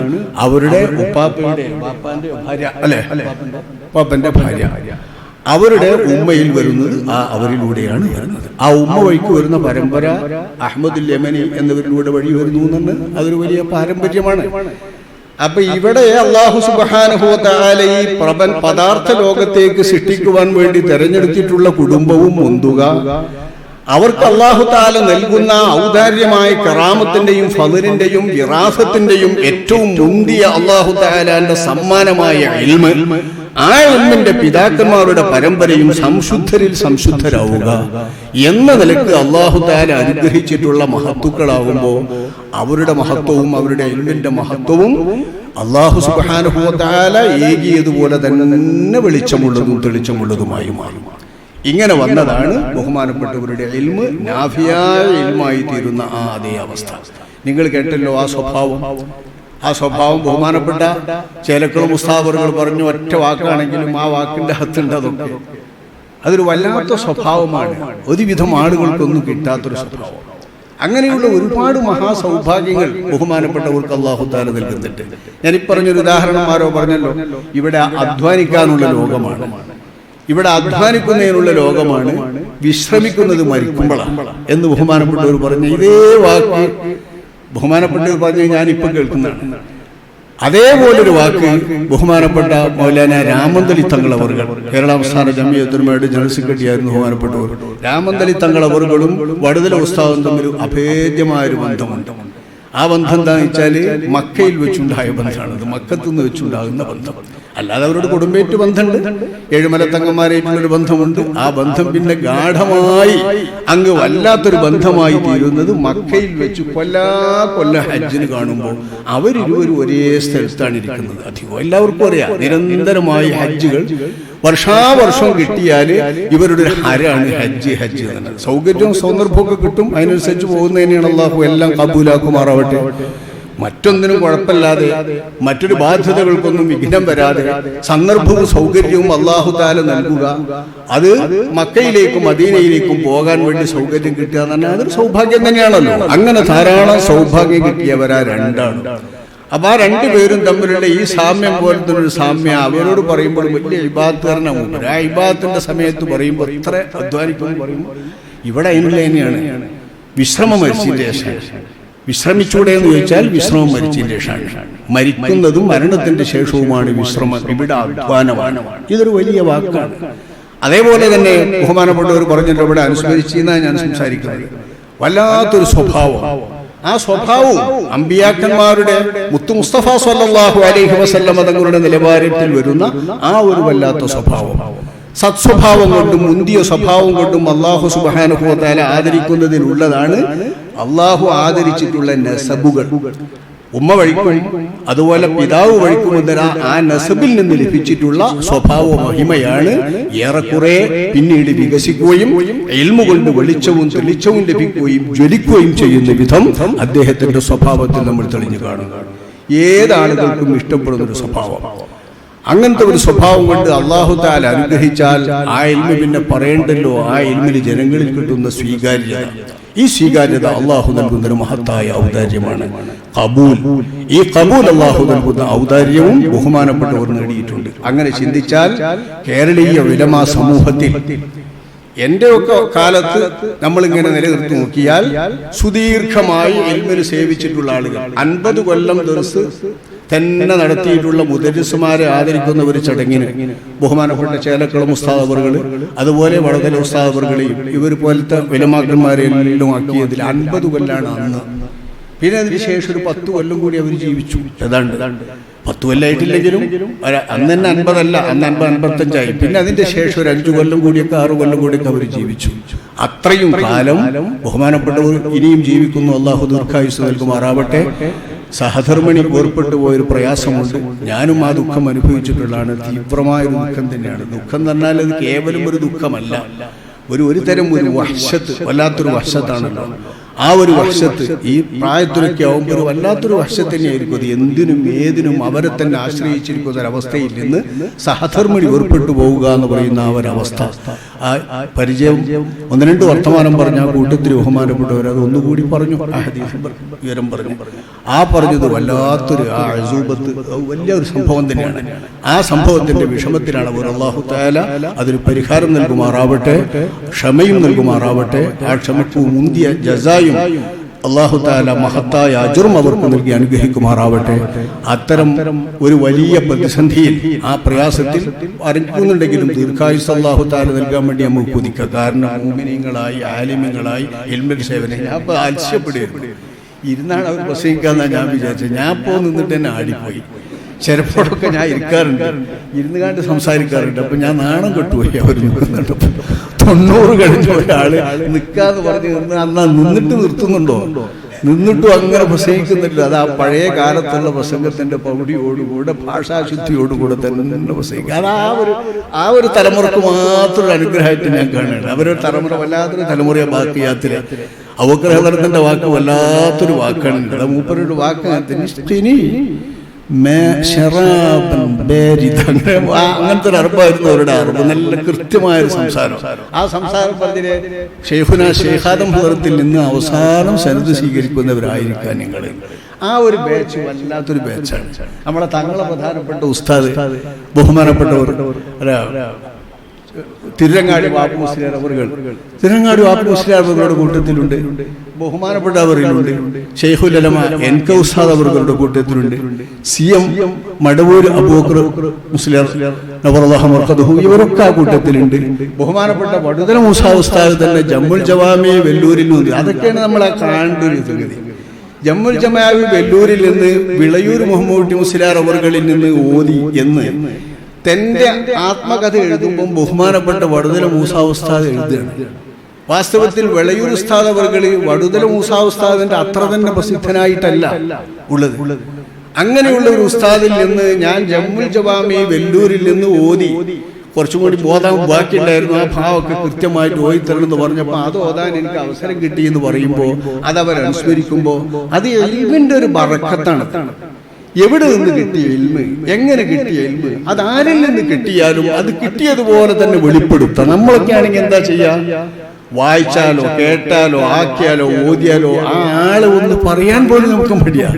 അവരുടെ ഉപ്പാപ്പയുടെ ഭാര്യ, അല്ലെ, ഉപ്പാപ്പന്റെ ഭാര്യ. അവരുടെ ഉമ്മയിൽ വരുന്നത് അവരിലൂടെയാണ് വരുന്നത്. ആ ഉമ്മ വഴിക്ക് വരുന്ന പരമ്പര അഹ്മദുൽ യമനി എന്നവരിലൂടെ വഴി വരുന്നു എന്ന് അതൊരു വലിയ പാരമ്പര്യമാണ്. അപ്പൊ ഇവിടെ അല്ലാഹു സുബ്ഹാനഹു വ തആല ഈ പദാർത്ഥ ലോകത്തേക്ക് സൃഷ്ടിക്കുവാൻ വേണ്ടി തെരഞ്ഞെടുത്തിട്ടുള്ള കുടുംബവും മുന്തുക, അവർക്ക് അല്ലാഹു തആല നൽകുന്ന ഔദാര്യമായ കറാമത്തിന്റെയും ഫളിന്റെയും വിറാസത്തിന്റെയും ഏറ്റവും മുന്തിയ അല്ലാഹു തആലാന്റെ സമ്മാനമായ ഇൽമ്, ആ ഇൽമിന്റെ പിതാക്കന്മാരുടെ പരമ്പരയും സംശുദ്ധരിൽ സംശുദ്ധരാവുക എന്ന നിലക്ക് അല്ലാഹു തആല അനുഗ്രഹിച്ചിട്ടുള്ള മഹത്തുക്കളാകുമ്പോൾ അവരുടെ മഹത്വവും അവരുടെ ഇൽമിന്റെ മഹത്വവും അല്ലാഹു സുബ്ഹാനഹു വ തആല ഏകിയതുപോലെ തന്നെ വെളിച്ചമുള്ളതും തെളിച്ചമുള്ളതുമായി മാറും. ഇങ്ങനെ വന്നതാണ് ബഹുമാനപ്പെട്ടവരുടെ ഇൽമ് നാഫിയായ ഇൽമായി തീരുന്ന ആ അതേ അവസ്ഥ. നിങ്ങൾ കേട്ടല്ലോ ആ സ്വഭാവം. ആ സ്വഭാവം ബഹുമാനപ്പെട്ട ചേലക്കളും മുസ്താബറുകൾ പറഞ്ഞു ഒറ്റ വാക്കാണെങ്കിലും ആ വാക്കിന്റെ ഹത്തുണ്ട്. അതൊക്കെ അതൊരു വല്ലാത്ത സ്വഭാവമാണ്, ഒരുവിധം ആളുകൾക്കൊന്നും കിട്ടാത്തൊരു സ്വഭാവം. അങ്ങനെയുള്ള ഒരുപാട് മഹാസൗഭാഗ്യങ്ങൾ ബഹുമാനപ്പെട്ടവർക്ക് അല്ലാഹു തആല നൽകുന്നുണ്ട്. ഞാനിപ്പ പറഞ്ഞൊരു ഉദാഹരണം ആരോ പറഞ്ഞല്ലോ, ഇവിടെ അധ്വാനിക്കാനുള്ള ലോകമാണ്, ഇവിടെ അധ്വാനിക്കുന്നതിനുള്ള ലോകമാണ്, വിശ്രമിക്കുന്നത് മരിക്കുമ്പോഴാണ് എന്ന് ബഹുമാനപ്പെട്ടവർ പറഞ്ഞു. ഇതേ വാക്ക് ബഹുമാനപ്പെട്ടവർ പറഞ്ഞ് ഞാനിപ്പം കേൾക്കുന്നതാണ്. അതേപോലൊരു വാക്ക് ബഹുമാനപ്പെട്ട മൗലാന രാമന്തലി തങ്ങൾ അവറുകൾ, കേരള സംസ്ഥാന ജമിയത്തുൽ ഉലമയുടെ ജനറൽ സെക്രട്ടറി ആയിരുന്നു ബഹുമാനപ്പെട്ടവർ. രാമന്തലി തങ്ങൾ അവറുകളും വടുതല ഉസ്താദും തമ്മിൽ അഭേദ്യമായൊരു ബന്ധമുണ്ട്. ആ ബന്ധം എന്താണെന്ന് വെച്ചാൽ മക്കയിൽ വെച്ചുണ്ടായ ബന്ധമാണത്, മക്കത്തു നിന്ന് വെച്ചുണ്ടാകുന്ന ബന്ധം. അല്ലാതെ അവരോട് കുടുംബേറ്റ് ബന്ധമുണ്ട്, ഏഴുമലത്തങ്ങന്മാരായിട്ടുള്ളൊരു ബന്ധമുണ്ട്. ആ ബന്ധം പിന്നെ ഗാഠമായി അങ്ങ് വല്ലാത്തൊരു ബന്ധമായി തീരുന്നത് മക്കയിൽ വെച്ച് കൊല്ല ഹജ്ജിന് കാണുമ്പോൾ അവരിരുവരും ഒരേ സ്ഥലത്താണ് ഇരിക്കുന്നത്. അധികം എല്ലാവർക്കും അറിയാം, നിരന്തരമായി ഹജ്ജുകൾ വർഷാവർഷം കിട്ടിയാൽ ഇവരുടെ ഹരാണ് ഹജ്ജ് തന്നെ. സൗകര്യവും സന്ദർഭമൊക്കെ കിട്ടും, അതിനനുസരിച്ച് പോകുന്നതിനാണ് അല്ലാഹു എല്ലാം കബൂലാക്കുമാറാവട്ടെ. മറ്റൊന്നിനും കുഴപ്പമില്ലാതെ, മറ്റൊരു ബാധ്യതകൾക്കൊന്നും വിഘ്നം വരാതെ സന്ദർഭവും സൗകര്യവും അല്ലാഹു തആല നൽകുക, അത് മക്കയിലേക്കും മദീനയിലേക്കും പോകാൻ വേണ്ടി സൗകര്യം കിട്ടുക എന്ന് പറഞ്ഞാൽ അതൊരു സൗഭാഗ്യം തന്നെയാണല്ലോ. അങ്ങനെ ധാരാളം സൗഭാഗ്യം കിട്ടിയവരാ രണ്ടാണ്. അപ്പൊ ആ രണ്ടുപേരും തമ്മിലുള്ള ഈ സാമ്യം പോലത്തെ ഒരു സാമ്യം അവരോട് പറയുമ്പോൾ വലിയ ഇബാദത്തുകാരനാവും. ആ ഇബാദത്തിന്റെ സമയത്ത് പറയുമ്പോൾ ഇത്ര അധ്വാനിക്കുമെന്ന് പറയുമ്പോൾ ഇവിടെ അതിനുള്ള തന്നെയാണ് വിശ്രമം മരിച്ചതിന്റെ ശേഷം. വിശ്രമിച്ചൂടെ എന്ന് ചോദിച്ചാൽ വിശ്രമം മരിച്ചതിന്റെ ശേഷമാണ്. മരിക്കുന്നതും മരണത്തിന്റെ ശേഷവുമാണ് വിശ്രമം, ഇവിടെ അധ്വാനമാണ്. ഇതൊരു വലിയ വാക്കാണ്. അതേപോലെ തന്നെ ബഹുമാനപ്പെട്ടവർ പറഞ്ഞിട്ട് ഇവിടെ അനുസ്മരിച്ചെന്നാണ് ഞാൻ സംസാരിക്കുന്നത്. വല്ലാത്തൊരു സ്വഭാവം, ആ സ്വഭാവവും അമ്പിയാക്കന്മാരുടെ മുത്തു മുസ്തഫ സ്വല്ലല്ലാഹു അലൈഹി വസല്ലം തങ്ങളുടെ നിലവാരത്തിൽ വരുന്ന ആ ഒരു വല്ലാത്ത സ്വഭാവം, സത്സ്വഭാവം കൊണ്ടും മുന്തിയ സ്വഭാവം കൊണ്ടും അല്ലാഹു സുബ്ഹാനഹു വ തആല ആദരിക്കുന്നതിനുള്ളതാണ് അല്ലാഹു ആദരിച്ചിട്ടുള്ള നസബുകൾ. ഉമ്മ വഴിക്കും അതുപോലെ പിതാവ് വഴിക്കുമെന്ന ആ നസബിൽ നിന്ന് ലഭിച്ചിട്ടുള്ള സ്വഭാവ മഹിമയാണ് ഏറെക്കുറെ പിന്നീട് വികസിക്കുകയും ഇൽമു കൊണ്ട് വെളിച്ചവും തെളിച്ചവും ലഭിക്കുകയും ജ്വലിക്കുകയും ചെയ്യുന്ന വിധം അദ്ദേഹത്തിന്റെ സ്വഭാവത്തിൽ നമ്മൾ തെളിഞ്ഞു കാണുക. ഏതാളുകൾക്കും ഇഷ്ടപ്പെടുന്നൊരു സ്വഭാവം. അങ്ങനത്തെ ഒരു സ്വഭാവം കൊണ്ട് അല്ലാഹു തആല അനുഗ്രഹിച്ചാൽ ആ ഇൽമു പിന്നെ പറയണ്ടല്ലോ. ആ ഇൽമിന് ജനങ്ങളിൽ കിട്ടുന്ന സ്വീകാര്യത, ഈ സ്വീകാര്യത അല്ലാഹു നൽകുന്ന ഒരു മഹത്തായ ഔദാര്യമാണ് ഖബൂൽ. ഈ ഖബൂൽ അല്ലാഹു നൽകുന്ന ഔദാര്യവും ബഹുമാനപ്പെട്ടവർ നേടിയിട്ടുണ്ട്. അങ്ങനെ ചിന്തിച്ചാൽ കേരളീയ ഉലമാ സമൂഹത്തിൽ എന്റെ ഒക്കെ കാലത്ത് നമ്മളിങ്ങനെ നിലനിർത്തി നോക്കിയാൽ സുദീർഘമായി ഇൽമിന് സേവിച്ചിട്ടുള്ള ആളുകൾ 50 കൊല്ലം ദർസ് തന്നെ നടത്തിയിട്ടുള്ള മുദരിസുമാരെ ആദരിക്കുന്ന ഒരു ചടങ്ങിന് ബഹുമാനപ്പെട്ട ചേലക്കുളം ഉസ്താദ് അവറുകൾ, അതുപോലെ വടകര ഉസ്താദ് അവറുകളെയും ഇവർ പോലത്തെ വിലമാക്കന്മാരെല്ലാം ആക്കിയതിൽ 50 കൊല്ലാണ് അന്ന്. പിന്നെ അതിന് ശേഷം ഒരു 10 കൊല്ലം കൂടി അവർ ജീവിച്ചു. ഏതാണ്ട് 10 കൊല്ലമായിട്ടില്ലെങ്കിലും അന്ന് തന്നെ 50 അല്ല, അന്ന് 50-55 പിന്നെ അതിന്റെ ശേഷം ഒരു 5 കൊല്ലം കൂടിയൊക്കെ 6 കൊല്ലം കൂടിയൊക്കെ അവർ ജീവിച്ചു. അത്രയും കാലം ബഹുമാനപ്പെട്ടവർ ഇനിയും ജീവിക്കുന്നു. അല്ലാഹു ദീർഘായുസ്സ് നൽകുമാറാവട്ടെ. സഹധർമ്മിണി വേർപ്പെട്ടു പോയൊരു പ്രയാസമുണ്ട്. ഞാനും ആ ദുഃഖം അനുഭവിച്ചിട്ടുള്ളതാണ്. തീവ്രമായൊരു ദുഃഖം തന്നെയാണ്. ദുഃഖം എന്ന് പറഞ്ഞാൽ അത് കേവലം ഒരു ദുഃഖമല്ല, ഒരു തരം ഒരു വഹ്ശത്ത്, വല്ലാത്തൊരു വഹ്ശത്താണല്ലോ. ആ ഒരു വഹ്ശത്ത് ഈ പ്രായത്തിലൊക്കെ ആവുമ്പോൾ ഒരു വല്ലാത്തൊരു വഹ്ശത്ത് തന്നെയായിരിക്കും. അത് എന്തിനും ഏതിനും അവരെ തന്നെ ആശ്രയിച്ചിരിക്കുന്ന ഒരവസ്ഥയിൽ നിന്ന് സഹധർമ്മിണി വേർപ്പെട്ടു പോവുക എന്ന് പറയുന്ന ആ ഒരവസ്ഥ, ആ പരിചയം 1-2 വർത്തമാനം പറഞ്ഞ ആ കൂട്ടത്തിൽ ബഹുമാനപ്പെട്ടവർ അത് ഒന്നുകൂടി പറഞ്ഞു, ആ ഹദീസ് വിവരം പറഞ്ഞു. ആ പറഞ്ഞത് വല്ലാത്തൊരു ആ അസൂബത്ത് വലിയൊരു സംഭവം തന്നെയാണ്. ആ സംഭവത്തിന്റെ വിഷമത്തിലാണ് അവർ. അല്ലാഹു തആല അതിന് പരിഹാരം നൽകുമാറാവട്ടെ, ക്ഷമയും നൽകുമാറാവട്ടെ. ആ ക്ഷമക്ക് മുന്തിയ ജസായും അല്ലാഹു തആല മഹത്തായ അജ്റും അവർക്ക് നൽകി അനുഗ്രഹിക്കുമാറാവട്ടെ. അത്തരം ഒരു വലിയ പ്രതിസന്ധിയിൽ, ആ പ്രയാസത്തിൽ അറിയിക്കുന്നുണ്ടെങ്കിലും ദീർഘായുസ് അല്ലാഹു തആല നൽകാൻ വേണ്ടി നമുക്ക് കൊതിക്കുക. കാരണം മുഅ്മിനീങ്ങളായി ആലിമീങ്ങളായി ഇൽമിൽ സേവനം. ഞാൻ ഇപ്പോൾ ആശ്ചര്യപ്പെടുകയാണ്. ഇരുന്നാണ് അവർ പ്രസംഗിക്കാന്നാണ് ഞാൻ വിചാരിച്ചത്. ഞാൻ ഇപ്പോൾ നിന്നിട്ട് തന്നെ ആടിപ്പോയി. ചിലപ്പോഴൊക്കെ ഞാൻ ഇരിക്കാറുണ്ട്, ഇരുന്ന് കണ്ട് സംസാരിക്കാറുണ്ട്. അപ്പൊ ഞാൻ നാണം കെട്ടുപോയി. അവർ നിൽക്കുന്നുണ്ട്. 90 കഴിഞ്ഞ ഒരാള് നിൽക്കാന്ന് പറഞ്ഞ് നിന്ന് അന്നാ നിന്നിട്ട് നിർത്തുന്നുണ്ടോ? നിന്നിട്ടും അങ്ങനെ പ്രസംഗിക്കുന്നില്ല. അത് ആ പഴയ കാലത്തുള്ള പ്രസംഗത്തിന്റെ പൗടിയോടുകൂടെ ഭാഷാശുദ്ധിയോടുകൂടെ തന്നെ പ്രസംഗിക്കുക. അത് ആ ഒരു തലമുറക്ക് മാത്രം അനുഗ്രഹമായിട്ട് ഞാൻ കാണുകയാണ്. അവരൊരു തലമുറ വല്ലാത്തൊരു തലമുറയെ ബാക്കിയാത്തില്ല. അവഗ്രഹത്തിന്റെ വാക്ക് വല്ലാത്തൊരു വാക്കാണ്. ഇവിടെ മൂപ്പരുടെ വാക്ക് അങ്ങനത്തെ ഒരു അറബായിരുന്നു അവരുടെ അറബ്. നല്ല കൃത്യമായൊരു സംസാരം. ആ സംസാരം പറഞ്ഞിട്ട് ഷെയ്ഖുന ഷെയ്ഖാദം ഹദറത്തിൽ നിന്ന് അവസാനം സനദ് സ്വീകരിക്കുന്നവരായിരിക്കാൻ നിങ്ങൾ. ആ ഒരു ബാച്ച് വല്ലാത്തൊരു ബാച്ചാണ്. നമ്മളെ തങ്ങളെ പ്രധാനപ്പെട്ട ഉസ്താദ് ബഹുമാനപ്പെട്ടവർ തിരുരങ്ങാടി വാപ്പു മുസ്ലിയാർ അവറുകൾ, തിരുരങ്ങാടി വാപ്പു മുസ്ലിയാർ അവരുടെ കൂട്ടത്തിലുണ്ട്. ബഹുമാനപ്പെട്ടവരിലുണ്ട്. ഷെയ്ഖുൽ ഉലമ എൻ കെ ഉസ്താദ് അവരുടെ കൂട്ടത്തിലുണ്ട്. CM മടവൂർ അബൂബക്കർ മുസ്ലിയാർ നവറല്ലാഹു മർഖദഹു ഇവരൊക്കെ ആ കൂട്ടത്തിലുണ്ട്. ബഹുമാനപ്പെട്ട വടുതല മൂസ ഉസ്താദ് തന്നെ ജമ്മുൽ ജവാമി വെല്ലൂരിൽ ഉണ്ട്. അതൊക്കെയാണ് നമ്മളെ കാണേണ്ട ഒരു സംഗതി. ജമ്മുൽ ജമാഅത്ത് വെല്ലൂരിൽ നിന്ന് വിളയൂർ മുഹമ്മദ് മുസ്ലിയാർ അവറുകളിൽ നിന്ന് ഓതി എന്ന് തന്റെ ആത്മകഥ എഴുതുമ്പോൾ ബഹുമാനപ്പെട്ട വടുതല മൂസ ഉസ്താദ് എഴുതുകയാണ്. വാസ്തവത്തിൽ വിളയൂർ ഉസ്താദ് അവറുകൾ വടുതല മൂസ ഉസ്താദിന്റെ അത്ര തന്നെ പ്രസിദ്ധനായിട്ടല്ല ഉള്ളത്. അങ്ങനെയുള്ള ഒരു ഉസ്താദിൽ നിന്ന് ഞാൻ ജമ്മുൽ ജവാമി വെല്ലൂരിൽ നിന്ന് ഓതി കുറച്ചും കൂടി ബോധം ബാക്കിയുണ്ടായിരുന്നു, ആ ഭാവമൊക്കെ കൃത്യമായിട്ട് ഓയിത്തരണമെന്ന് പറഞ്ഞപ്പോൾ അത് ഓതാൻ എനിക്ക് അവസരം കിട്ടി എന്ന് പറയുമ്പോൾ അതവർ അനുസ്മരിക്കുമ്പോൾ അത് ഇൽമിന്റെ ഒരു ബറക്കത്താണ്. എവിടെ നിന്ന് കിട്ടിയ ഇൽമ്, എങ്ങനെ കിട്ടിയ ഇൽമ്, അത് ആരിൽ നിന്ന് കിട്ടിയാലും അത് കിട്ടിയതുപോലെ തന്നെ വെളിപ്പെടുത്താം. നമ്മളൊക്കെ ആണെങ്കിൽ എന്താ ചെയ്യാ, വായിച്ചാലോ കേട്ടാലോ ആക്കിയാലോ ഓതിയാലോ ആ ആള് ഒന്ന് പറയാൻ പോലും നമുക്ക് മടിയാണ്.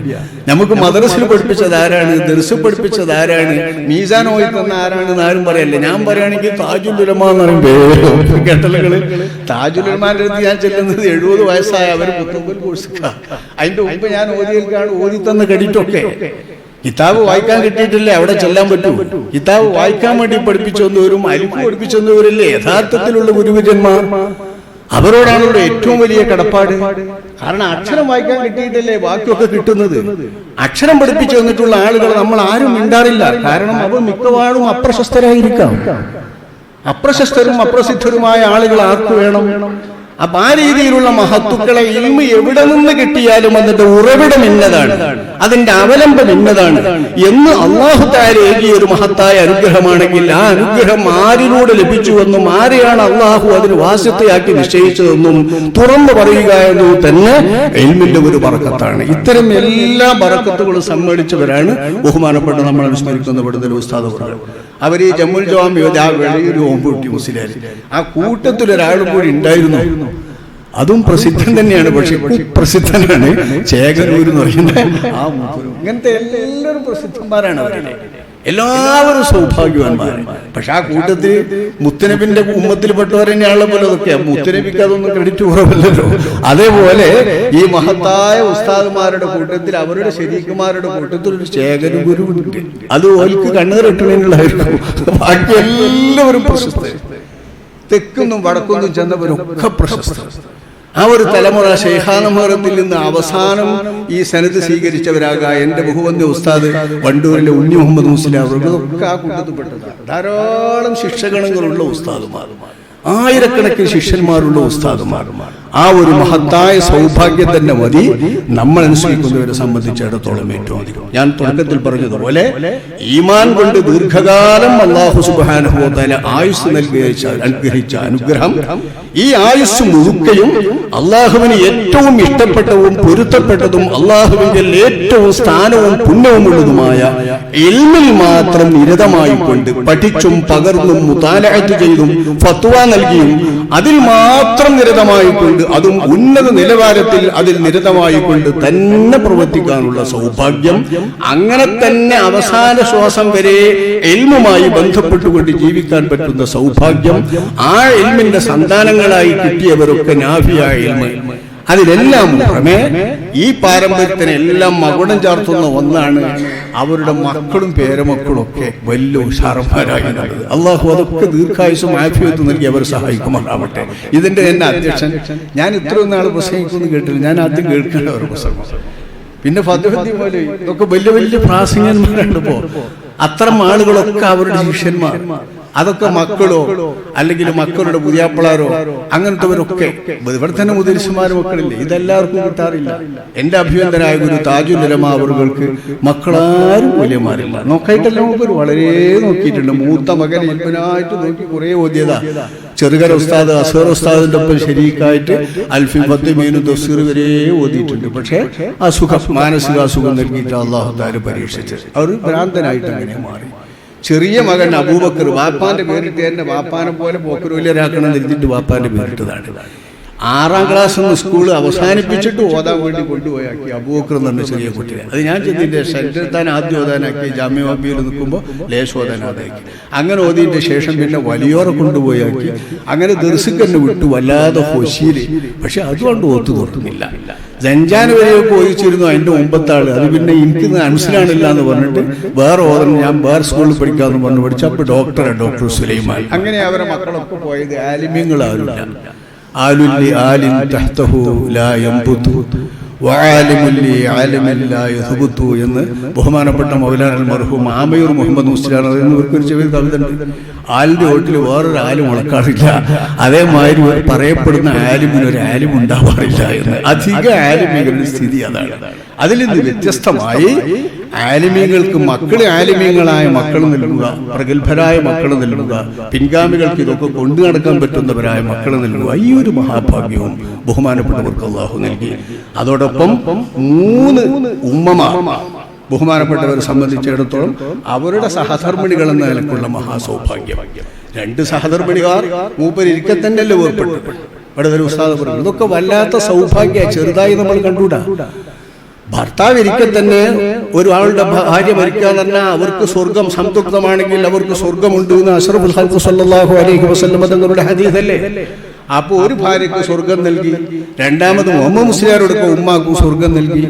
നമുക്ക് മദ്രസിൽ പഠിപ്പിച്ചത് ആരാണ്, ദർസിൽ പഠിപ്പിച്ചത് ആരാണ്, മീസാൻ ഓയി തന്ന ആരാണെന്ന് ആരും പറയല്ലേ. ഞാൻ പറയുകയാണെങ്കിൽ താജുൽ ഉലമ എന്ന് പറയുമ്പോൾ കേട്ടലുകള് താജുൽ ഉലമാന്റെ അടുത്ത് ഞാൻ ചെല്ലുന്നത് 70 വയസ്സായ അവർ പുത്തമ്പൽ കോഴ്സിക്ക. അതിന്റെ മുമ്പ് ഞാൻ ഓതിയേൽക്കാണ് ഓതി തന്ന കടിയിട്ടൊക്കെ. കിതാബ് വായിക്കാൻ കിട്ടിയിട്ടില്ലേ അവിടെ ചെല്ലാൻ പറ്റൂ. കിതാബ് വായിക്കാൻ വേണ്ടി പഠിപ്പിച്ചു വന്നവരും അലിഫ് പഠിപ്പിച്ചു വന്നവരല്ലേ യഥാർത്ഥത്തിലുള്ള ഗുരുവിജന്മാർ. അവരോടാണ് ഇവിടെ ഏറ്റവും വലിയ കടപ്പാട്. കാരണം അക്ഷരം വായിക്കാൻ കിട്ടിയിട്ടല്ലേ ബാക്കിയൊക്കെ കിട്ടുന്നത്. അക്ഷരം പഠിപ്പിച്ചു വന്നിട്ടുള്ള ആളുകൾ നമ്മൾ ആരും മിണ്ടാറില്ല. കാരണം അവർ മിക്കവാറും അപ്രശസ്തരായിരിക്കാം. അപ്രശസ്തരും അപ്രസിദ്ധരുമായ ആളുകൾ ആർക്ക് വേണം? അപ്പൊ ആ രീതിയിലുള്ള മഹത്തുക്കളെ ഇൽമ് എവിടെ നിന്ന് കിട്ടിയാലും അതിന്റെ ഉറവിടം ഇന്നതാണ്, അതിന്റെ അവലംബം ഇന്നതാണ് എന്ന് അല്ലാഹു തആല ഏകിയ ഒരു മഹത്തായ അനുഗ്രഹമാണെങ്കിൽ ആ അനുഗ്രഹം ആരിലൂടെ ലഭിച്ചുവെന്നും ആരെയാണ് അല്ലാഹു അതിന് വാസ്യതയാക്കി നിശ്ചയിച്ചതെന്നും തുറന്നു പറയുക എന്നത് തന്നെ ഇൽമിന്റെ ഒരു ബറക്കത്താണ്. ഇത്തരം എല്ലാ ബറക്കത്തുകളും സമ്മേളിച്ചവരാണ് ബഹുമാനപ്പെട്ട നമ്മൾ അനുസ്മരിക്കുന്ന വടുതല ഉസ്താദ് അവറുകൾ. അവർ ഈ ജമ്മുൽ ജവാമി ആ വെളിയൊരു ഓമ്പൂട്ടി മുസ്ലിയാർ, ആ കൂട്ടത്തിലൊരാളും കൂടി ഉണ്ടായിരുന്നു. അതും പ്രസിദ്ധൻ തന്നെയാണ്, പക്ഷെ പ്രസിദ്ധനാണ് ചേകനൂർ എന്ന് പറയുന്നത്. ആ ഇങ്ങനത്തെ എല്ലാവരും പ്രസിദ്ധന്മാരാണ്. അവരുടെ എല്ലാവരും സൗഭാഗ്യവാന്മാരാണ്. പക്ഷെ ആ കൂട്ടത്തിൽ മുത്തനബിന്റെ ഉമ്മത്തിൽപ്പെട്ടവർ തന്നെയാണല്ലോ പോലെ. അതൊക്കെ മുത്തനബിക്ക് അതൊന്നും ക്രെഡിറ്റ് കുറവല്ലല്ലോ. അതേപോലെ ഈ മഹത്തായ ഉസ്താദുമാരുടെ കൂട്ടത്തിൽ അവരുടെ ശരീക്കുമാരുടെ കൂട്ടത്തിൽ ഒരു ചേകനും ഗുരുവുണ്ട്. അത് ഓൽക്ക് കണ്ണുകെട്ടണേനുള്ളായിരിക്കും. ബാക്കി എല്ലാവരും പ്രശസ്ത. തെക്കുന്നും വടക്കൊന്നും ചെന്നവരൊക്കെ പ്രശസ്ത. ആ ഒരു തലമുറ ശൈഖാനമഹറത്തിൽ നിന്ന് അവസാനം ഈ സനത് സ്വീകരിച്ചവരാകാ എന്റെ ബഹുവന്യ ഉസ്താദ് വണ്ടൂരിലെ ഉണ്ണി മുഹമ്മദ് മുസ്ലിയാർ അവരൊക്കെ ആ കൂട്ടത്തിൽപ്പെട്ടതാണ്. ധാരാളം ശിക്ഷഗണങ്ങളുള്ള ഉസ്താദുമാർ, ആയിരക്കണക്കിന് ശിഷ്യന്മാരുള്ള ഉസ്താദുമാർ. ആ ഒരു മഹത്തായ സൗഭാഗ്യം തന്നെ മതി നമ്മൾ അനുസരിക്കുന്നവരെ സംബന്ധിച്ചിടത്തോളം ഏറ്റവും അധികം. ഞാൻ തുടക്കത്തിൽ പറഞ്ഞതുപോലെ ഈമാൻ കൊണ്ട് ദീർഘകാലം അല്ലാഹു സുബ്ഹാനഹു വ തആല ആയുസ് അനുഗ്രഹിച്ച അനുഗ്രഹം, ഈ ആയുസ് മുഴുക്കയും അള്ളാഹുവിന് ഏറ്റവും ഇഷ്ടപ്പെട്ടതും പൊരുത്തപ്പെട്ടതും അള്ളാഹുവിന്റെ ഏറ്റവും സ്ഥാനവും പുണ്യവുമുള്ളതുമായ ഇൽമിൽ മാത്രം നിരതമായിക്കൊണ്ട് പഠിച്ചും പകർന്നും മുതാലഅത്ത് ചെയ്തും ഫത്വ നൽകിയും അതിൽ മാത്രം നിരതമായിക്കൊണ്ട് അതും ഉന്നത നിലവാരത്തിൽ അതിൽ നിരതമായിക്കൊണ്ട് തന്നെ പ്രവർത്തിക്കാനുള്ള സൗഭാഗ്യം, അങ്ങനെ തന്നെ അവസാന ശ്വാസം വരെ ഇൽമുമായി ബന്ധപ്പെട്ടുകൊണ്ട് ജീവിക്കാൻ പറ്റുന്ന സൗഭാഗ്യം ആ ഇൽമിന്റെ സന്താനങ്ങളായി കിട്ടിയവരൊക്കെ നാഫിയായ ഇൽമ്, അതിലെല്ലാം പുറമെ ഈ പാരമ്പര്യത്തിന് എല്ലാം മകുടം ചാർത്തുന്ന ഒന്നാണ് അവരുടെ മക്കളും പേരമക്കളും ഒക്കെ വലിയ ഉഷാറന്മാരാകുന്നത്. അള്ളാഹു അതൊക്കെ ദീർഘായുസും ആഫിയത്തും നൽകി അവർ സഹായിക്കുമാറാവട്ടെ. ഇതിന്റെ എന്നെ അധ്യക്ഷൻ, ഞാൻ ഇത്രയും നാൾ പ്രസംഗിക്കുന്നു കേട്ടില്ല, ഞാൻ ആദ്യം കേൾക്കേണ്ട ഒരു പ്രസംഗം. പിന്നെ ഫതുഹദ്ദീൻ പോലെ ഇതൊക്കെ വലിയ വലിയ പ്രാസംഗികന്മാരാണ്. ഇപ്പോ അത്തരം ആളുകളൊക്കെ അവരുടെ ശിഷ്യന്മാർ, അതൊക്കെ മക്കളോ അല്ലെങ്കിൽ മക്കളുടെ പുതിയാപ്പിളാരോ അങ്ങനത്തെവരൊക്കെ ഇവിടെ തന്നെ മുദരിസുമാരും മക്കളില്ലേ. ഇതെല്ലാവർക്കും കിട്ടാറില്ല. എന്റെ അഭിനന്ദനായ ഗുരു താജുൽ ഉലമ അവർക്ക് മക്കളാരും വലിയമാരില്ല. നോക്കായിട്ടല്ല നമുക്ക് വളരെ നോക്കിയിട്ടുണ്ട്. മൂത്ത മകൻ ഇൽമിനായിട്ട് നോക്കി കുറെ ഓതിയതാ. ചെറുകര ഉസ്താദ് അസ്ഹർ ഉസ്താദിന്റെ ഒപ്പം ശരീക്കായിട്ട് അൽഫി ഫത്തിമീനു തഫ്സീർ വരെ ഓതിയിട്ടുണ്ട്. പക്ഷെ അസുഖം, മാനസിക അസുഖം നൽകിയിട്ട് അല്ലാഹു തആല പരീക്ഷിച്ചു. അവർ ഭ്രാന്തനായിട്ട് അങ്ങനെ മാറി. ചെറിയ മകൻ അബൂബക്കർ വാപ്പാന്റെ പേരിട്ട് തന്നെ വാപ്പാനെ പോലെ പോക്കരൂലരാക്കണം എന്നിട്ട് വാപ്പാന്റെ പേരിട്ടതാണ്. 6ാം ക്ലാസ് സ്കൂൾ അവസാനിപ്പിച്ചിട്ട് ഓതാൻ വേണ്ടി കൊണ്ടുപോയാക്കി അബൂബക്കർ എന്ന് പറഞ്ഞ ചെറിയ കുട്ടിയെ. അത് ഞാൻ ചെന്നിട്ട് സെന്റെടുത്താൻ ആദ്യം ഓതാനാക്കി, ജാമ്യ വാബിയിൽ നിൽക്കുമ്പോൾ ലേശ ഓതാനാക്കി. അങ്ങനെ ഓതിന്റെ ശേഷം പിന്നെ വലിയോറെ കൊണ്ടുപോയാക്കി. അങ്ങനെ ദർസിക്കന്നെ വിട്ടു വല്ലാതെ ഹൊശീല്. പക്ഷെ അതുകൊണ്ട് ഓത്തു തുറന്നില്ല. ജഞ്ചാൻ വരെയൊക്കെ ഓദിച്ചിരുന്നു അതിന്റെ മുമ്പത്താള്. അത് പിന്നെ എനിക്ക് മനസ്സിലാണില്ല എന്ന് പറഞ്ഞിട്ട് വേറെ ഓതണം, ഞാൻ വേറെ സ്കൂളിൽ പഠിക്കാമെന്ന് പറഞ്ഞു പഠിച്ചപ്പോൾ ഡോക്ടർ സുലൈമാൻ. അങ്ങനെ അവരെ മക്കളൊക്കെ പോയത് ആലിമ്യങ്ങളാവില്ല. ആലുല്ലി ആലിൻ തഹ്തഹു ലാ യംബുതു എന്ന് ബഹുമാനപ്പെട്ട മൗലാന മർഹൂം ആമയൂർ മുഹമ്മദ് മുസ്ലിയാർ ഒരു ചെറിയ കവിത ഉണ്ട്. ആലിന്റെ വീട്ടിൽ വേറൊരു ആല് മുളക്കാറില്ല, അതേമാതിരി പറയപ്പെടുന്ന ആലിമിനൊരു ആലിം ഉണ്ടാവാറില്ല എന്ന്. അധിക ആലിമികളുടെ സ്ഥിതി അതാണ്. അതിൽ നിന്ന് വ്യത്യസ്തമായി ആലിമീങ്ങൾക്ക് മക്കളെ ആലിമീങ്ങളായ മക്കൾ നൽകുക, പ്രഗത്ഭരായ മക്കൾ നൽകുക, പിൻഗാമികൾക്ക് ഇതൊക്കെ കൊണ്ടു നടക്കാൻ പറ്റുന്നവരായ മക്കൾ നൽകുക, ഈ ഒരു മഹാഭാഗ്യവും ബഹുമാനപ്പെട്ടവർക്ക് അല്ലാഹു നൽകി. അതോടൊപ്പം 3 ഉമ്മമാർ ബഹുമാനപ്പെട്ടവരെ സംബന്ധിച്ചിടത്തോളം അവരുടെ സഹധർമ്മിണികൾ എന്ന നിലക്കുള്ള മഹാസൗഭാഗ്യം. 2 സഹധർമ്മിണികാർ മൂപ്പരിക്കെ തന്നെയല്ലേ വേർപ്പെട്ടു. ഇവിടെ ഒരു ഉസ്താദ് പറഞ്ഞു, ഇതൊക്കെ വല്ലാത്ത സൗഭാഗ്യ, ചെറുതായി നമ്മൾ കണ്ടുകൂടാ. ഭർത്താവ് ഇരിക്കെ തന്നെ ഒരാളുടെ ഭാര്യ മരിക്കുക എന്ന് പറഞ്ഞാൽ അവർക്ക് സ്വർഗം സംതൃപ്തമാണെങ്കിൽ അവർക്ക് സ്വർഗമുണ്ട് എന്ന് അഷ്റഫുൽ ഖൽഖ് സല്ലല്ലാഹു അലൈഹി വസല്ലം തങ്ങളുടെ ഹദീസല്ലേ. അപ്പോൾ ഒരു ഭാര്യയ്ക്ക് സ്വർഗം നൽകി, രണ്ടാമത് മുഹമ്മദ് മുസ്ലിയാരോടൊക്കെ ഉമ്മാക്കും സ്വർഗം നൽകി,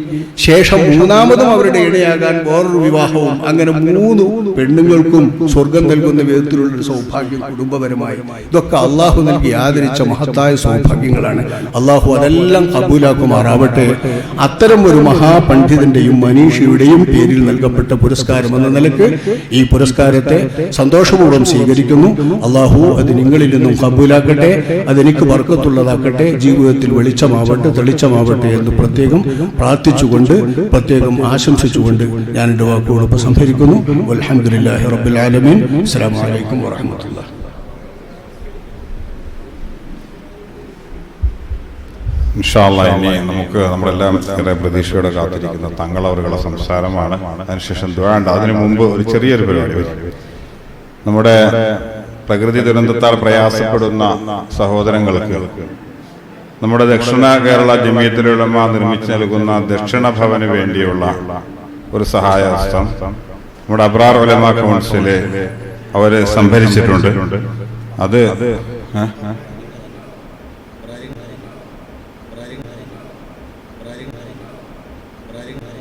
ശേഷം 3ാമതും അവരുടെ ഇണയാകാൻ വേറൊരു വിവാഹവും, അങ്ങനെ 3 പെണ്ണുങ്ങൾക്കും സ്വർഗം നൽകുന്ന വിധത്തിലുള്ളൊരു സൗഭാഗ്യം കുടുംബപരമായി. ഇതൊക്കെ അള്ളാഹു നൽകി ആദരിച്ച മഹത്തായ സൗഭാഗ്യങ്ങളാണ്. അള്ളാഹു അതെല്ലാം കബൂലാക്കുമാറാവട്ടെ. അത്തരം ഒരു മഹാപണ്ഡിതന്റെയും മനീഷിയുടെയും പേരിൽ നൽകപ്പെട്ട പുരസ്കാരം എന്ന നിലക്ക് ഈ പുരസ്കാരത്തെ സന്തോഷപൂർവ്വം സ്വീകരിക്കുന്നു. അള്ളാഹു അത് നിങ്ങളിൽ നിന്നും കബൂലാക്കട്ടെ, അതെനിക്ക് ബർക്കത്തുള്ളതാക്കട്ടെ, ജീവിതത്തിൽ വെളിച്ചമാവട്ടെ, തെളിച്ചമാവട്ടെ എന്ന് പ്രത്യേകം പ്രാർത്ഥിച്ചുകൊണ്ട്, പ്രത്യേകം ആശംസിച്ചുകൊണ്ട് ഞാൻ എൻ്റെ വാക്കുകൾ ഉപസംഹരിക്കുന്നു. അൽഹംദുലില്ലാഹി റബ്ബിൽ ആലമീൻ. അസ്സലാമു അലൈക്കും വറഹ്മത്തുള്ളാഹി. ഇൻഷാ അല്ലാഹ് ഇനി നമുക്ക് നമ്മളെല്ലാം ഏറെ പ്രതീക്ഷയോടെ കാത്തിരിക്കുന്ന തങ്ങളവരുടെ സംസാരമാണ്. അതിനുശേഷം ദുആ ഉണ്ട്. അതിനു മുമ്പ് ഒരു ചെറിയൊരു പരിപാടി. നമ്മുടെ പ്രകൃതി ദുരന്തത്താൽ പ്രയാസപ്പെടുന്ന സഹോദരങ്ങൾക്ക് നമ്മുടെ ദക്ഷിണ കേരള ജമിയത്തുൽ ഉലമ നിർമ്മിച്ചു നൽകുന്ന ദക്ഷിണ ഭവന് വേണ്ടിയുള്ള ഒരു സഹായഹസ്തം നമ്മുടെ അബ്റാർ ഉലമ കൗൺസില് അവര് സംഭരിച്ചിട്ടുണ്ട്. അത്